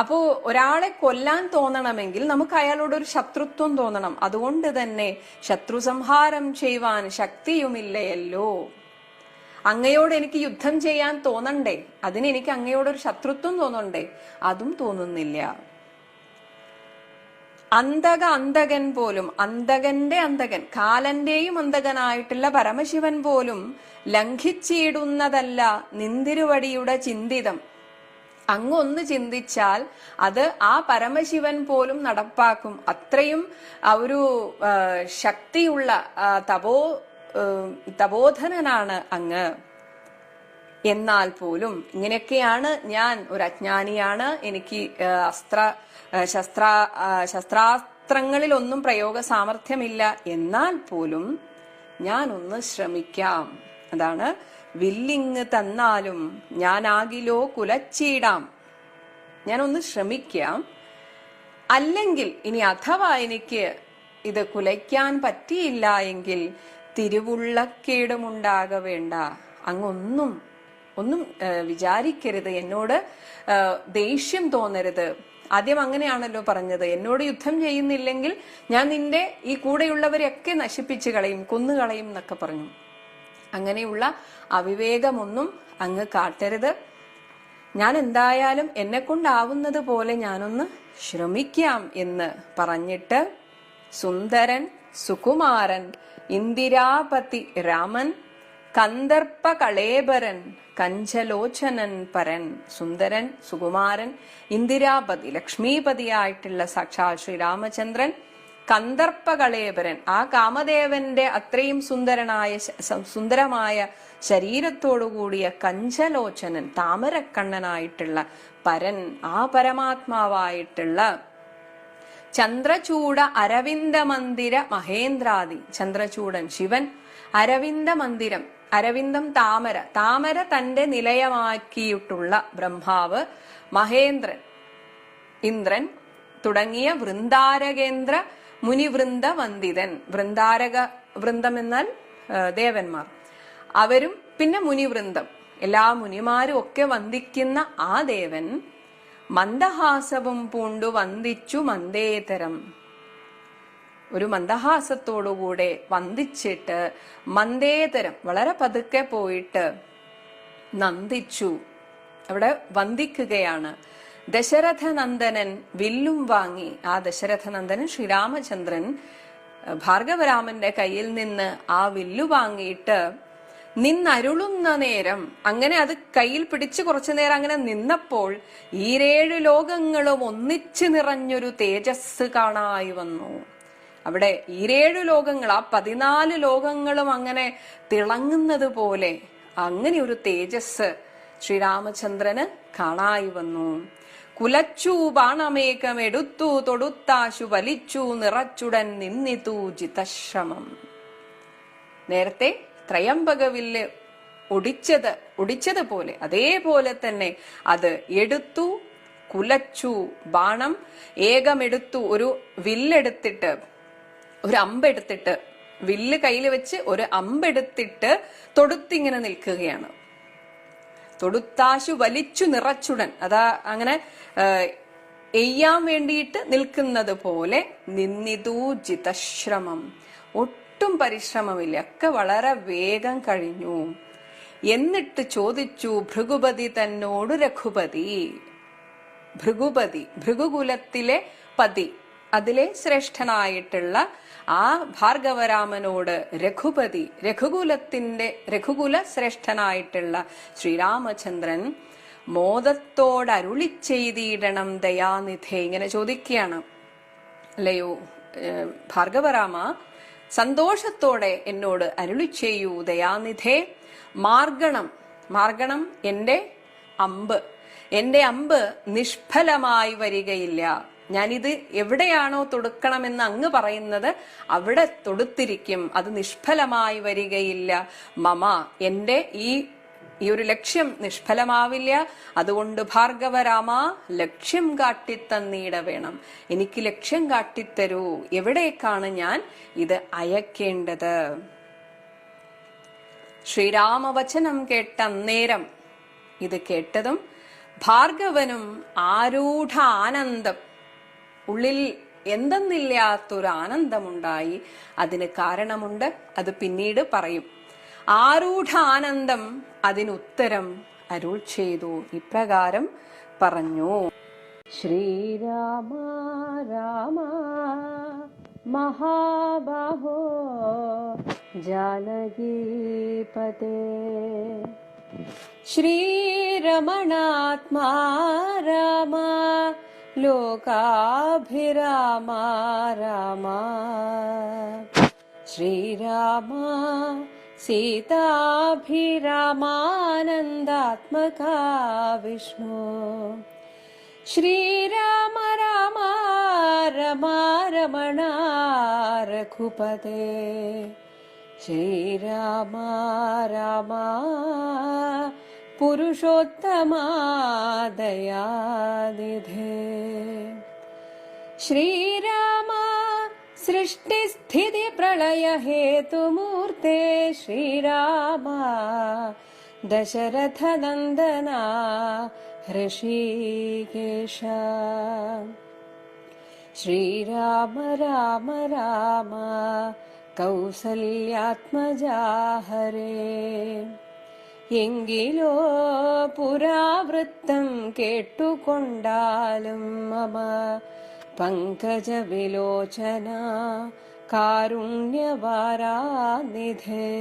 അപ്പോ ഒരാളെ കൊല്ലാൻ തോന്നണമെങ്കിൽ നമുക്ക് അയാളോടൊരു ശത്രുത്വം തോന്നണം. അതുകൊണ്ട് തന്നെ ശത്രു സംഹാരം ചെയ്യുവാൻ ശക്തിയുമില്ലയല്ലോ. അങ്ങയോട് എനിക്ക് യുദ്ധം ചെയ്യാൻ തോന്നണ്ടേ, അതിന് എനിക്ക് അങ്ങയോടൊരു ശത്രുത്വം തോന്നണ്ടേ, അതും തോന്നുന്നില്ല. അന്തകൻ പോലും, അന്തകന്റെ അന്തകൻ, കാലന്റെയും അന്തകനായിട്ടുള്ള പരമശിവൻ പോലും ലംഘിച്ചിടുന്നതല്ല നിന്തിരുവടിയുടെ ചിന്തിതം. അങ്ങൊന്ന് ചിന്തിച്ചാൽ അത് ആ പരമശിവൻ പോലും നടപ്പാക്കും. അത്രയും ഒരു ശക്തിയുള്ള തപോധനനാണ് അങ്ങ്. എന്നാൽ പോലും ഇങ്ങനെയൊക്കെയാണ് ഞാൻ, ഒരു അജ്ഞാനിയാണ്, എനിക്ക് ശസ്ത്രാസ്ത്രങ്ങളിലൊന്നും പ്രയോഗ സാമർഥ്യമില്ല. എന്നാൽ പോലും ഞാനൊന്ന് ശ്രമിക്കാം. അതാണ് വില്ലിങ് തന്നാലും ഞാനാകിലോ കുലച്ചീടാം. ഞാനൊന്ന് ശ്രമിക്കാം. അല്ലെങ്കിൽ ഇനി അഥവാ എനിക്ക് ഇത് കുലയ്ക്കാൻ പറ്റിയില്ല എങ്കിൽ തിരുവുള്ളക്കേടുമുണ്ടാക വേണ്ട. അങ്ങൊന്നും വിചാരിക്കരുത്, എന്നോട് ദേഷ്യം തോന്നരുത്. ആദ്യം അങ്ങനെയാണല്ലോ പറഞ്ഞത്, എന്നോട് യുദ്ധം ചെയ്യുന്നില്ലെങ്കിൽ ഞാൻ നിന്റെ ഈ കൂടെയുള്ളവരെയൊക്കെ നശിപ്പിച്ചു കളയും, കൊന്നുകളയും എന്നൊക്കെ പറഞ്ഞു. അങ്ങനെയുള്ള അവിവേകമൊന്നും അങ്ങ് കാട്ടരുത്. ഞാൻ എന്തായാലും എന്നെ കൊണ്ടാവുന്നത് പോലെ ഞാനൊന്ന് ശ്രമിക്കാം എന്ന് പറഞ്ഞിട്ട് സുന്ദരൻ, സുകുമാരൻ, ഇന്ദിരാപതി രാമൻ, കന്ദർപ്പ കളേബരൻ, കഞ്ചലോചനൻ പരൻ. സുന്ദരൻ, സുകുമാരൻ, ഇന്ദിരാപതി ലക്ഷ്മീപതിയായിട്ടുള്ള സാക്ഷാൽ ശ്രീരാമചന്ദ്രൻ, കന്ദർപ്പ കളേബരൻ ആ കാമദേവന്റെ അത്രയും സുന്ദരമായ ശരീരത്തോടുകൂടിയ കഞ്ചലോചനൻ താമരക്കണ്ണനായിട്ടുള്ള പരൻ ആ പരമാത്മാവായിട്ടുള്ള ചന്ദ്രചൂഡ അരവിന്ദ മന്ദിര മഹേന്ദ്രാദി. ചന്ദ്രചൂഡൻ ശിവൻ, അരവിന്ദ മന്ദിരം, അരവിന്ദം താമര, താമര തന്റെ നിലയമാക്കിയിട്ടുള്ള ബ്രഹ്മാവ്, മഹേന്ദ്രൻ ഇന്ദ്രൻ തുടങ്ങിയ വൃന്ദാരകേന്ദ്ര മുനിവൃന്ദ വന്ദിതൻ. വൃന്ദാരക വൃന്ദം എന്നാൽ ദേവന്മാർ, അവരും പിന്നെ മുനിവൃന്ദം, എല്ലാ മുനിമാരും ഒക്കെ വന്ദിക്കുന്ന ആ ദേവൻ മന്ദഹാസവും പൂണ്ടു വന്ദിച്ചു മന്ദേതരം. ഒരു മന്ദഹാസത്തോടുകൂടെ വന്ദിച്ചിട്ട് മന്ദേതരം വളരെ പതുക്കെ പോയിട്ട് നന്ദിച്ചു, അവിടെ വന്ദിക്കുകയാണ്. ദശരഥനന്ദനൻ വില്ലും വാങ്ങി. ആ ദശരഥനന്ദനൻ ശ്രീരാമചന്ദ്രൻ ഭാർഗവരാമന്റെ കയ്യിൽ നിന്ന് ആ വില്ലു വാങ്ങിയിട്ട് നിന്നരുളുന്ന നേരം, അങ്ങനെ അത് കയ്യിൽ പിടിച്ച് കുറച്ചു നേരം അങ്ങനെ നിന്നപ്പോൾ ഈരേഴു ലോകങ്ങളും ഒന്നിച്ചു നിറഞ്ഞൊരു തേജസ് കാണായി വന്നു. അവിടെ ഈരേഴു ലോകങ്ങൾ, ആ 14 ലോകങ്ങളും അങ്ങനെ തിളങ്ങുന്നത് പോലെ അങ്ങനെ ഒരു തേജസ് ശ്രീരാമചന്ദ്രന് കാണായി വന്നു. കുലച്ചു ബാണമേകം എടുത്തു തൊടുത്താശു വലിച്ചു നിറച്ചുടൻ നിന്നിതു ജിതശ്രമം. നേരത്തെ ത്രയംബകവില്ല് ഒടിച്ചതുപോലെ അതേപോലെ തന്നെ അത് എടുത്തു, കുലച്ചു, ബാണം ഏകമെടുത്തു, ഒരു വില്ലെടുത്തിട്ട്, ഒരു അമ്പെടുത്തിട്ട്, വില്ല് കയ്യിൽ വെച്ച് ഒരു അമ്പെടുത്തിട്ട് തൊടുത്തിങ്ങനെ നിൽക്കുകയാണ്. തൊടുത്താശു വലിച്ചു നിറച്ചുടൻ, അതാ അങ്ങനെ എയ്യാൻ വേണ്ടിയിട്ട് നിൽക്കുന്നത് പോലെ നിന്നിതു ജിതശ്രമം, ഒട്ടും പരിശ്രമമില്ല, ഒക്കെ വളരെ വേഗം കഴിഞ്ഞു. എന്നിട്ട് ചോദിച്ചു ഭൃഗുപതി തന്നോട് രഘുപതി. ഭൃഗുപതി, ഭൃഗുകുലത്തിലെ പതി, അതിലെ ശ്രേഷ്ഠനായിട്ടുള്ള ആ ഭാർഗവരാമനോട് രഘുപതി, രഘുകുല ശ്രേഷ്ഠനായിട്ടുള്ള ശ്രീരാമചന്ദ്രൻ മോദത്തോടരുളി ചെയ്തിടണം ദയാനിധേ. ഇങ്ങനെ ചോദിക്കുകയാണ്, അല്ലയോ ഭാർഗവരാമ, സന്തോഷത്തോടെ എന്നോട് അരുളി ചെയ്യൂ ദയാനിധേ. മാർഗണം എന്റെ അമ്പ് നിഷ്ഫലമായി വരികയില്ല. ഞാനിത് എവിടെയാണോ തൊടുക്കണമെന്ന് അങ്ങ് പറയുന്നത് അവിടെ തൊടുത്തിരിക്കും, അത് നിഷ്ഫലമായി വരികയില്ല. മമ, എന്റെ ഈ ഒരു ലക്ഷ്യം നിഷ്ഫലമാവില്ല. അതുകൊണ്ട് ഭാർഗവരാമ, ലക്ഷ്യം കാട്ടിത്തന്നീട വേണം, എനിക്ക് ലക്ഷ്യം കാട്ടിത്തരൂ, എവിടേക്കാണ് ഞാൻ ഇത് അയക്കേണ്ടത്. ശ്രീരാമവചനം കേട്ട അന്നേരം, ഇത് കേട്ടതും ഭാർഗവനും ആരൂഢ ആനന്ദം, ഉള്ളിൽ എന്തെന്നില്ലാത്തൊരു ആനന്ദമുണ്ടായി. അതിന് കാരണമുണ്ട്, അത് പിന്നീട് പറയും. ആരൂഢ ആനന്ദം അതിനുത്തരം അരുൾ ചെയ്തു, ഇപ്രകാരം പറഞ്ഞു. ശ്രീരാമ രാമ മഹാബാഹോ ജാനകീപതേ ശ്രീരമണാത്മാ രാമ ലോകാഭിരാമ രാമ ശ്രീരാമ സീതാഭിരാമാനന്ദാത്മകാ വിഷ്ണു ശ്രീരാമ രാമ രമ രമണ രഘുപതേ ശ്രീരാമ രാമ പുരുഷോത്തമാ ദയാനിധേ ശ്രീരാമ സൃഷ്ടിസ്ഥിതി പ്രളയ ഹേതുമൂർത്തേ ശ്രീരാമ ദശരഥനന്ദന ഹൃഷീകേശ ശ്രീരാമ രാമ രാമ കൗസല്യാത്മജാ ഹരേ എങ്കിലോ പുരാവൃത്തം കേട്ടുകൊണ്ടാലും മമ പങ്കജ വിലോചന കാരുണ്യവാരാനിധേ.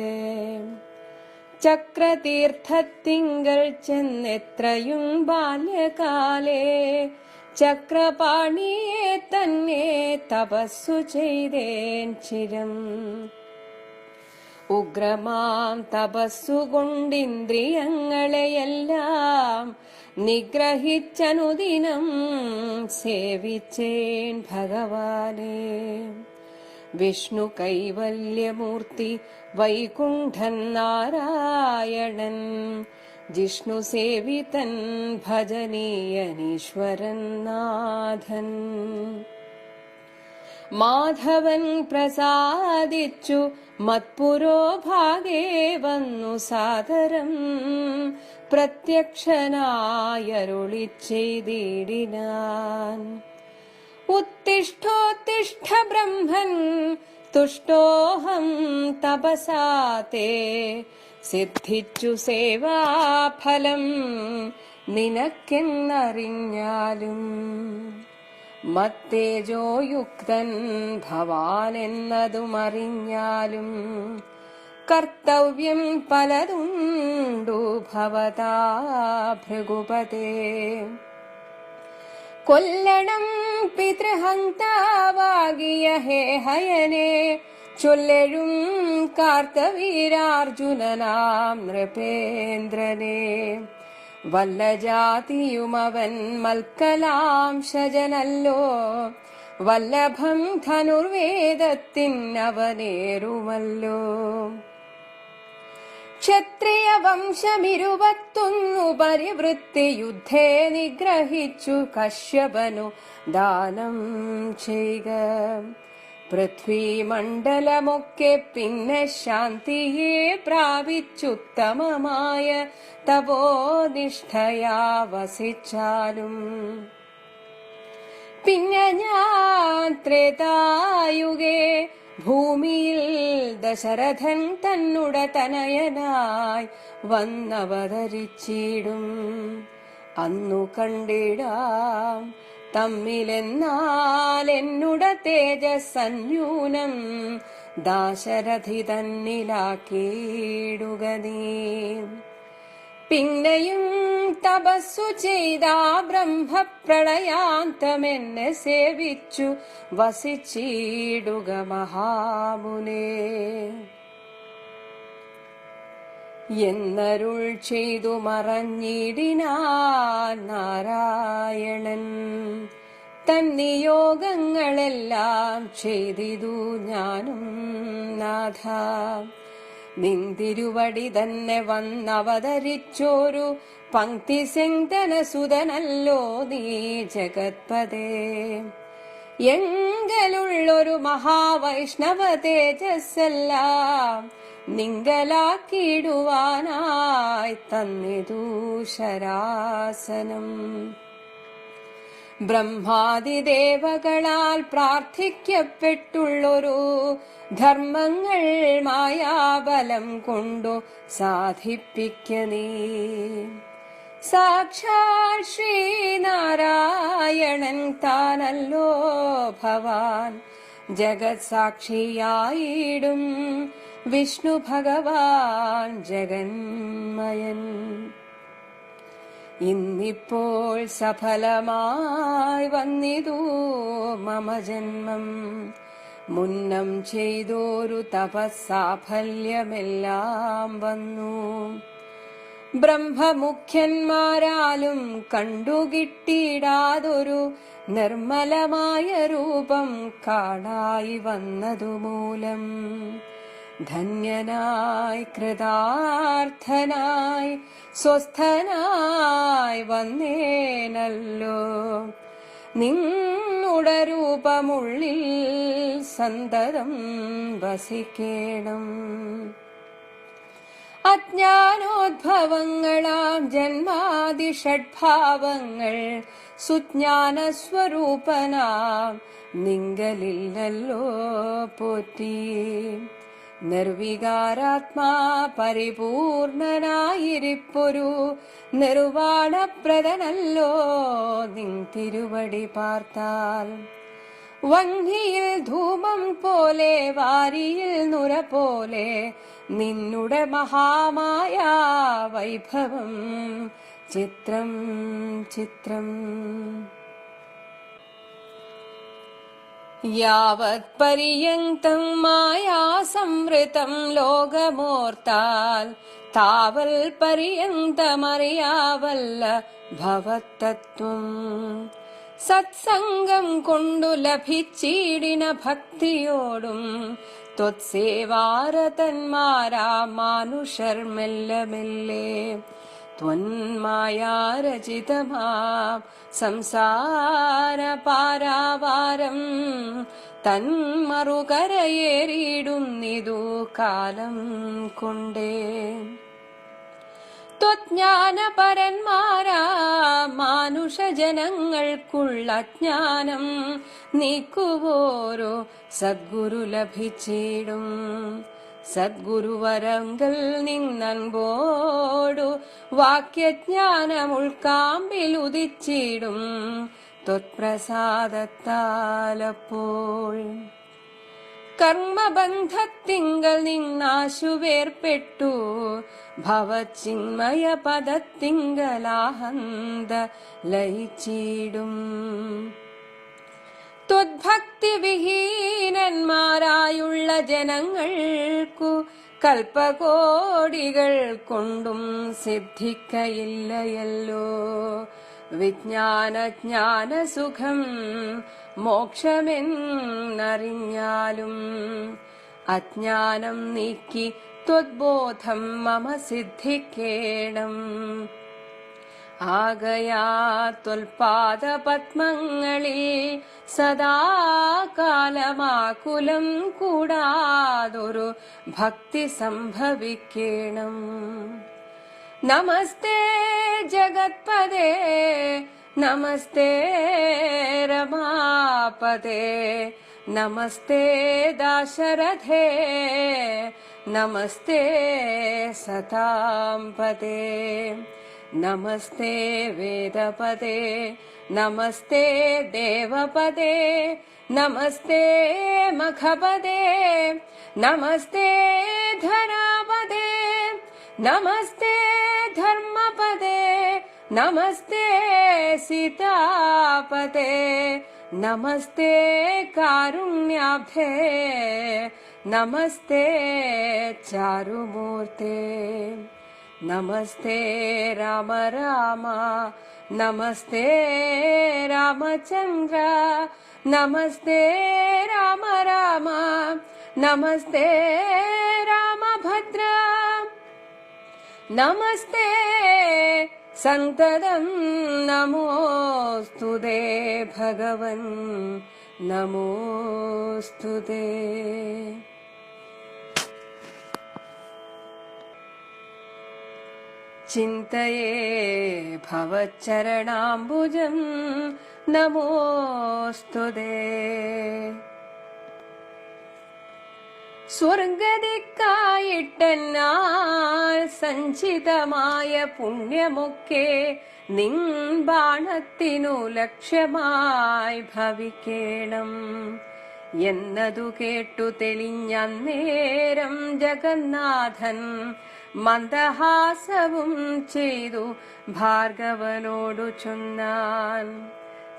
ചക്രതീർത്ഥത്തിങ്കൽ ചെന്നെത്രയും ബാല്യകാലേ ചക്രപാണിയെ തന്നെ തപസ്സു ചെയ്തേൻ ചിരം. ഉഗ്രമാം തപസ്സുകൊണ്ടിന്ദ്രിയങ്ങളെയെല്ലാം നിഗ്രഹിച്ചനുദിനം സേവിച്ചേൻ ഭഗവാനെ. വിഷ്ണു കൈവല്യമൂർത്തി വൈകുണ്ഠൻ നാരായണൻ ജിഷ്ണു സേവിതൻ ഭജനീയനീശ്വരൻ നാഥൻ. മാധവൻ പ്രസാദിച്ചു മത്പുരോഭാഗേ വന്നു സാദരം പ്രത്യക്ഷനായരുളി ചെയ്തിടിനാൻ. ഉത്തിഷ്ഠോത്തിഷ്ഠ ബ്രഹ്മൻ തുഷ്ടോഹം തപസാ തേ സിദ്ധിച്ചു സേവാഫലം നിനക്കെന്നറിഞ്ഞാലും. മത്തേജോയുക്തൻ ഭവാൻ എന്നതുമറിഞ്ഞാലും കർത്തവ്യം പലതുണ്ടു ഭവതാ ഭൃഗുപതേ. കൊല്ലണം പിതൃഹന്താവാകിയ ഹേ ഹയനെ ചൊല്ലഴും കാർത്തവീരാർജുനനാം നൃപേന്ദ്രനെ. വല്ല ജാതിയുമവൻ മൽക്കലാംശജനല്ലോ വല്ലഭം ധനുർവേദത്തിനവനേറുമല്ലോ. ക്ഷത്രിയ വംശമിരുപത്തൊന്നു പരിവൃത്തി യുദ്ധേ നിഗ്രഹിച്ചു കശ്യപനു ദാനം ചെയ്യുക. പൃഥ്വീമണ്ഡലമൊക്കെ പിന്നെ ശാന്തിയെ പ്രാപിച്ചുത്തമമായ തപോനിഷ്ഠയാ വസിച്ചാലും. പിന്നെ ഞാൻ ത്രേതായുഗേ ഭൂമിയിൽ ദശരഥൻ തന്നുട തനയനായി വന്നവതരിച്ചിടും. അന്നു കണ്ടിടാം തമ്മിലെന്നാൽ എന്നുട തേജസ്സന്യൂനം ദാശരഥി തന്നിലാക്കിയിടുക നീ. പിന്നെയും തപസ്സു ചെയ്ത ബ്രഹ്മപ്രളയാന്തമെന്നെ സേവിച്ചു വസിച്ചിടുക മഹാമുനേ. എന്നരുൾ ചെയ്തു മറഞ്ഞിടിനാൻ നാരായണൻ. തന്നിയോഗങ്ങളെല്ലാം ചെയ്തിതു ഞാനും നാഥ. നിന്തിരുവടി തന്നെ വന്നവതരിച്ചോരു പങ്ക്തി സെങ്തനസുതനല്ലോ നീ ജഗത്പദേ. എങ്കലുള്ളൊരു മഹാവൈഷ്ണവ തേജസ്സെല്ലാം നിങ്കലാക്കിയിടുവാനായി തന്നിതു ശരാസനം. ബ്രഹ്മാദിദേവകളാൽ പ്രാർത്ഥിക്കപ്പെട്ടുള്ളൊരു ധർമ്മങ്ങൾ മായാബലം കൊണ്ടു സാധിപ്പിക്ക നീ. സാക്ഷാൽ ശ്രീനാരായണൻ താനല്ലോ ഭവാൻ ജഗത് സാക്ഷിയായിടും വിഷ്ണു ഭഗവാൻ ജഗന്മയൻ. ഇന്നിപ്പോൾ സഫലമായി വന്നിതു മമ ജന്മം. മുന്നം ചെയ്തോരു തപസ്സാഫല്യമെല്ലാം വന്നു. ബ്രഹ്മമുഖ്യന്മാരാലും കണ്ടുകിട്ടിടാതൊരു നിർമ്മലമായ രൂപം കാണായി വന്നതുമൂലം ധന്യനായി കൃതാർത്ഥനായി സ്വസ്ഥനായി വന്നേനല്ലോ. നിന്നുട രൂപമുള്ളിൽ സന്തതം വസിക്കേണം. അജ്ഞാനോദ്ഭവങ്ങളാം ജന്മാദിഷഡ്ഭാവങ്ങൾ സുജ്ഞാനസ്വരൂപനാം നിങ്കലില്ലല്ലോ പോറ്റി. നിർവികാരാത്മാ പരിപൂർണനായിരിപ്പൊരു നിർവാണപ്രദനല്ലോ നിൻ തിരുവടി പാർത്താൽ. വന്ധിയിൽ ധൂമം പോലെ വാരിയിൽ നുര പോലെ നിന്നുടെ മഹാമായ വൈഭവം ചിത്രം ചിത്രം. യാവത് പര്യന്തം മായാസംവൃതം ലോകമോർത്താൽ താവൽ പര്യന്തമറിയാവല്ല ഭവത്തത്വം. സത്സംഗം കൊണ്ടു ലഭിച്ചിടിന ഭക്തിയോടും ത്വത്സേവാരതന്മാരാ മാനുഷർ മെല്ലെ മെല്ലെ ത്വന്മായാരചിതമാം സംസാര പാരാവാരം തന്മറുകരയേറിയിടുന്നിതു കാലം കൊണ്ടേ. ത്വജ്ഞാനപരന്മാരാ മാനുഷജനങ്ങൾക്കുള്ള ജ്ഞാനം നീക്കുവോരോ സദ്ഗുരു ലഭിച്ചിടും. സദ്ഗുരുവരങ്കൽ നിന്നൻപോടു വാക്യജ്ഞാനം ഉൾക്കാമ്പിലുദിച്ചിടും ത്വത്പ്രസാദത്താലപ്പോൾ. കർമ്മബന്ധത്തിങ്കൽ നിന്നാശുവേർപ്പെട്ടു ഭവചിന്മയ പദത്തിങ്കലാഹന്ത ലയിച്ചിടും. ത്വദ്ഭക്തി വിഹീനന്മാരായുള്ള ജനങ്ങൾക്കു കൽപ്പകോടികൾ കൊണ്ടും സിദ്ധിക്കയില്ലയല്ലോ വിജ്ഞാനജ്ഞാനസുഖം മോക്ഷമെന്നറിഞ്ഞാലും. അജ്ഞാനം നീക്കി ത്വദ്ബോധം മമ സിദ്ധിക്കേണം. ആകയാ ത്വൽപാദപത്മങ്ങളിൽ സദാകാലമാകുലം കൂടാതൊരു ഭക്തി സംഭവിക്കണം. നമസ്തേ ജഗത്പദേ നമസ്തേ രമാപദേ നമസ്തേ ദാശരഥേ നമസ്തേ സതാം പദേ നമസ്തേ വേദപദേ നമസ്തേ ദേവപദേ നമസ്തേ മഖപദേ നമസ്തേ ധരാപദേ നമസ്തേ ധർമ്മപദേ നമസ്തേ സീതാപദേ നമസ്തേ കാരുണ്യാബ്ധേ നമസ്തേ ചാരുമൂർത്തേ നമസ്തേ രാമ രാമ നമസ്തേ രാമചന്ദ്ര നമസ്തേ രാമ രാമ നമസ്തേ രാമഭദ്ര നമസ്തേ സന്തതം നമോസ്തുതേ ഭഗവൻ നമോസ്തുതേ. ചിന്തയേ ഭവച്ചരണാംബുജം നമോസ്തുതേ. സ്വർഗദിക്കായിട്ടെന്നാൽ സഞ്ചിതമായ പുണ്യമൊക്കെ നിൻ ബാണത്തിനു ലക്ഷ്യമായി ഭവിക്കേണം എന്നതു കേട്ടു തെളിഞ്ഞന്നേരം ജഗന്നാഥൻ മന്ദഹാസവും ചെയ്തു ഭാർഗവനോടു ചൊന്നാൻ.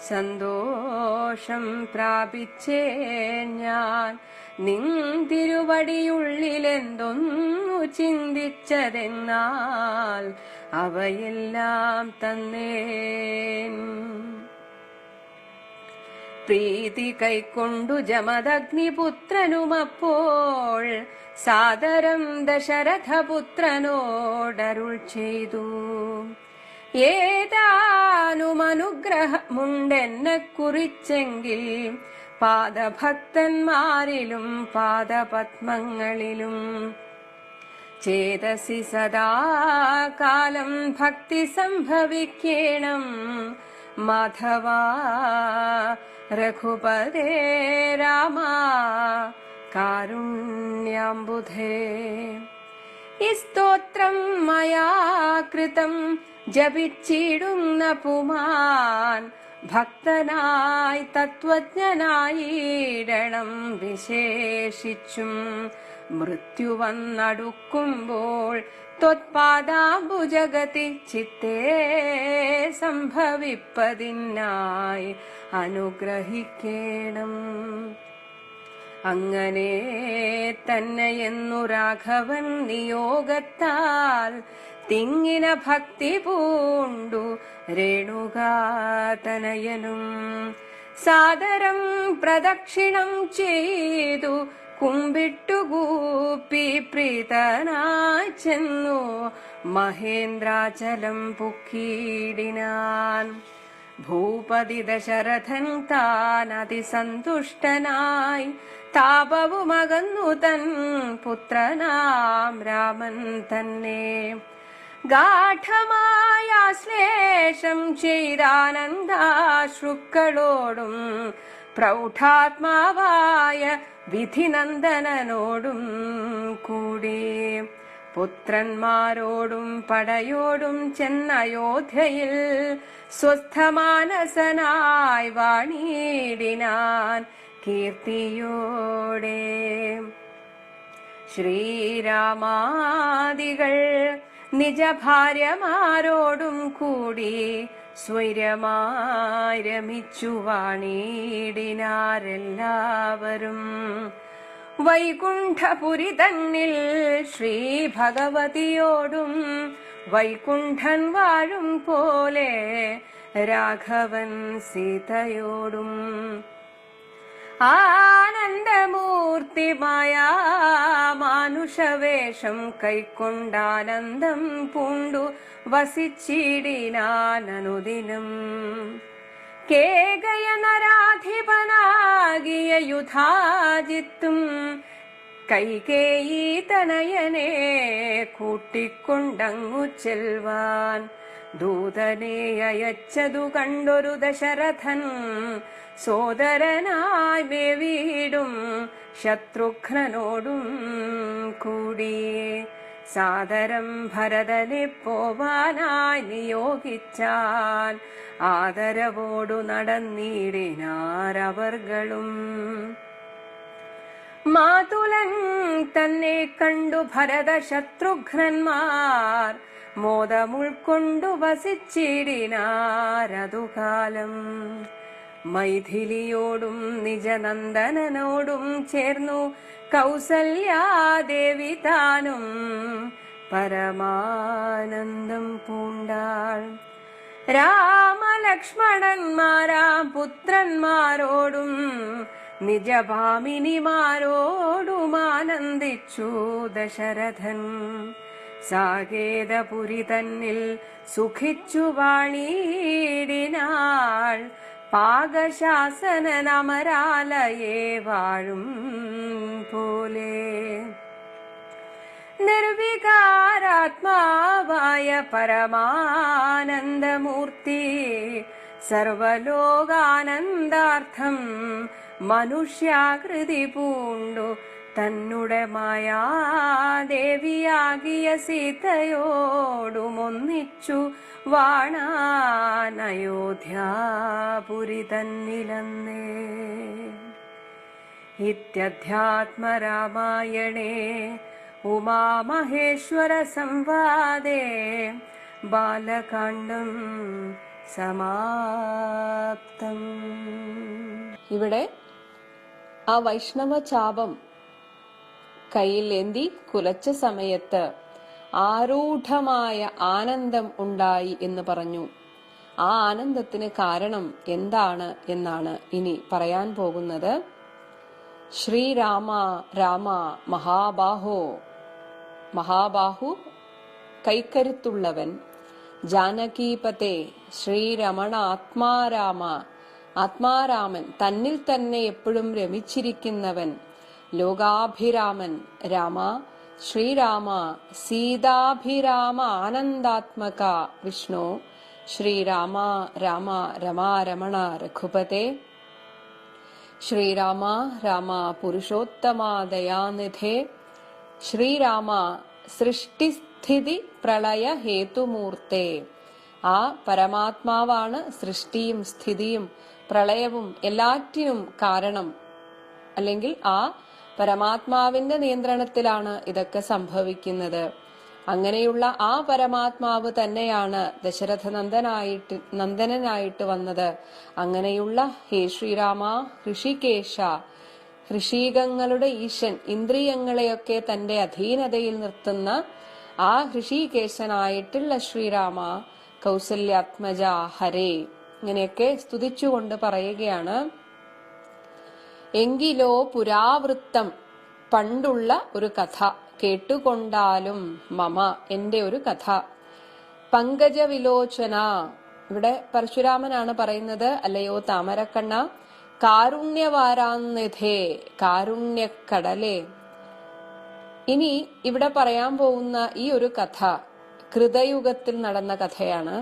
സന്തോഷം പ്രാപിച്ചേ ഞാൻ നിൻ തിരുവടിയുള്ളിലെന്തൊന്നു ചിന്തിച്ചതെന്നാൽ അവയെല്ലാം തന്നേൻ. പ്രീതി കൈക്കൊണ്ടു ജമദഗ്നിപുത്രനുമപ്പോൾ സാദരം ദശരഥപുത്രനോടരുൾ ചെയ്തു. ഏതാനുമനുഗ്രഹമുണ്ടെന്നെ കുറിച്ചെങ്കിൽ പാദഭക്തന്മാരിലും പാദപത്മങ്ങളിലും ചേതസി സദാകാലം ഭക്തി സംഭവിക്കേണം. മാധവ രഘുപതേ രാമ കാരുണ്യാംബുധേ. ഈ സ്തോത്രം മയാ കൃതം ജപിച്ചിടുന്ന പുമാൻ ഭക്തനായി തത്വജ്ഞനായിടണം വിശേഷിച്ചും. മൃത്യു വന്നടുക്കുമ്പോൾ ത്വത്പാദാംബുജഗതി ചിത്തേ സംഭവിപ്പതിനായി അനുഗ്രഹിക്കേണം. അങ്ങനെ തന്നെയെന്നു രാഘവൻ നിയോഗത്താൽ തിങ്ങിന ഭക്തി പൂണ്ടു രേണുകാതനയനും. സാദരം പ്രദക്ഷിണം ചെയ്തു കുമ്പിട്ടുകൂപ്പി പ്രീതനായി ചെന്നു മഹേന്ദ്രാചലം പുക്കിയിടിനാൻ. ഭൂപതി ദശരഥൻ താൻ അതിസന്തുഷ്ടനായി താപവുമകന്നു തൻ പുത്രനാം രാമൻ തന്നെ. ഗാഠമായ ശ്ലേഷം ചെയ്താനന്ദാശ്രുക്കളോടും പ്രൗഢാത്മാവായ വിധിനന്ദനനോടും കൂടി പുത്രന്മാരോടും പടയോടും ചെന്നയോധ്യയിൽ സ്വസ്ഥമാനസനായി വാണിടിനാൻ കീർത്തിയോടെ. ശ്രീരാമാദികൾ നിജഭാര്യമാരോടും കൂടി സ്വൈരമായി രമിച്ചു വാണിടിനാരെല്ലാവരും. വൈകുണ്ഠപുരി തന്നിൽ ശ്രീ ഭഗവതിയോടും വൈകുണ്ഠൻ വാഴും പോലെ രാഘവൻ സീതയോടും. ആനന്ദമൂർത്തിമായ മാനുഷവേഷം കൈക്കൊണ്ടാനന്ദം പൂണ്ടു വസിച്ചിടിനാനനുദിനം. കേകയ നരാധിപനാകിയ യുധാജിത്തും കൈകേയി തനയനെ കൂട്ടിക്കൊണ്ടങ്ങു ചെൽവാൻ ദൂതനെ അയച്ചതു കണ്ടൊരു ദശരഥൻ സോദരനായി മേവിടും ശത്രുഘ്നനോടും കൂടി സാദരം ഭരതനെ പോവാനായി നിയോഗിച്ചാൻ. ആദരവോടു നടന്നിടിനാരവർകളും. മാതുലൻ തന്നെ കണ്ടു ഭരത ശത്രുഘ്നന്മാർ മോദമുൾക്കൊണ്ടു വസിച്ചിടിനാരതുകാലം. മൈഥിലിയോടും നിജനന്ദനനോടും ചേർന്നു കൗസല്യാദേവി താനും പരമാനന്ദം പൂണ്ടാൾ. രാമലക്ഷ്മണന്മാരാം പുത്രന്മാരോടും നിജഭാമിനിമാരോടും ആനന്ദിച്ചു ദശരഥൻ. സാകേതപുരി തന്നിൽ സുഖിച്ചു വാണിടിനാൾ. പാകശാസനമരാലയെ വാഴും പോലെ നിർവികാരാത്മാവായ പരമാനന്ദമൂർത്തി സർവലോകാനന്ദാർത്ഥം മനുഷ്യാകൃതി പൂണ്ടു തന്നുടെ മായാദേവിയാകിയ സീതയോടുമൊന്നിച്ചു വാണാനയോധ്യാപുരി തന്നിലന്നേ. ഇത്യധ്യാത്മരാമായണേ ഉമാമഹേശ്വര സംവാദേ ബാലകാണ്ഡം സമാപ്തം. ഇവിടെ ആ വൈഷ്ണവ ചാപം കയ്യിൽ ഏന്തി കുലച്ച സമയത്ത് ആരൂഢമായ ആനന്ദം ഉണ്ടായി എന്ന് പറഞ്ഞു. ആ ആനന്ദത്തിന് കാരണം എന്താണ് എന്നാണ് ഇനി പറയാൻ പോകുന്നത്. ശ്രീരാമ രാമ മഹാബാഹോ, മഹാബാഹു കൈക്കരുത്തുള്ളവൻ. ജാനകീപതേ ശ്രീരമണ ആത്മാരാമ, ആത്മാരാമൻ തന്നിൽ തന്നെ എപ്പോഴും രമിച്ചിരിക്കുന്നവൻ. ലോകാഭിരാമൻ രാമ ശ്രീരാമ, സീതാഭിരാമ ആനന്ദാത്മക വിഷ്ണു ശ്രീരാമ രാമ രമാരമണ രഘുപതേ. ശ്രീരാമ രാമ പുരുഷോത്തമ ദയാനിധേ ശ്രീരാമ സൃഷ്ടിസ്ഥിതി പ്രളയ ഹേതുമൂർത്തേ. ആ പരമാത്മാവാണ് സൃഷ്ടിയും സ്ഥിതിയും പ്രളയവും എല്ലാറ്റിനും കാരണം. അല്ലെങ്കിൽ ആ പരമാത്മാവിന്റെ നിയന്ത്രണത്തിലാണ് ഇതൊക്കെ സംഭവിക്കുന്നത്. അങ്ങനെയുള്ള ആ പരമാത്മാവ് തന്നെയാണ് ദശരഥ നന്ദനായിട്ട് വന്നത്. അങ്ങനെയുള്ള ഹേ ശ്രീരാമ ഋഷികേശ, ഋഷീകങ്ങളുടെ ഈശൻ, ഇന്ദ്രിയങ്ങളെയൊക്കെ തന്റെ അധീനതയിൽ നിർത്തുന്ന ആ ഋഷികേശനായിട്ടുള്ള ശ്രീരാമ കൗസല്യാത്മജ ഹരേ, ഇങ്ങനെയൊക്കെ സ്തുതിച്ചുകൊണ്ട് പറയുകയാണ്. എങ്കിലോ പുരാവൃത്തം, പണ്ടുള്ള ഒരു കഥ കേട്ടുകൊണ്ടാലും മമ, എന്റെ ഒരു കഥ. പങ്കജവിലോചന, ഇവിടെ പരശുരാമനാണ് പറയുന്നത്. അല്ലയോ താമരക്കണ്ണ, കാരുണ്യവാരാന്നിധേ, കാരുണ്യക്കടലേ. ഇനി ഇവിടെ പറയാൻ പോകുന്ന ഈ ഒരു കഥ കൃതയുഗത്തിൽ നടന്ന കഥയാണ്.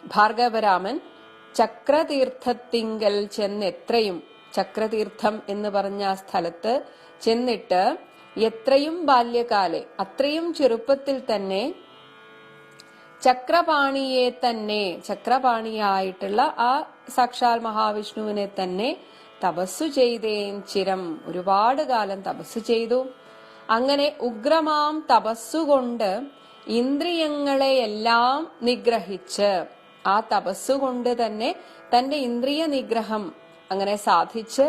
ഭാർഗവരാമൻ ചക്രതീർത്ഥത്തിങ്കൽ ചെന്നെത്രയും, ചക്രതീർത്ഥം എന്ന് പറഞ്ഞ സ്ഥലത്ത് ചെന്നിട്ട് എത്രയും ബാല്യകാലെ, അത്രയും ചെറുപ്പത്തിൽ തന്നെ ചക്രപാണിയെ തന്നെ, ചക്രപാണിയായിട്ടുള്ള ആ സാക്ഷാൽ മഹാവിഷ്ണുവിനെ തന്നെ തപസ്സു ചെയ്തേൻ ചിരം, ഒരുപാട് കാലം തപസ്സു ചെയ്തു. അങ്ങനെ ഉഗ്രമാം തപസ്സുകൊണ്ട് ഇന്ദ്രിയങ്ങളെയെല്ലാം നിഗ്രഹിച്ച്, ആ തപസ്സുകൊണ്ട് തന്നെ തന്റെ ഇന്ദ്രിയ നിഗ്രഹം അങ്ങനെ സാധിച്ച്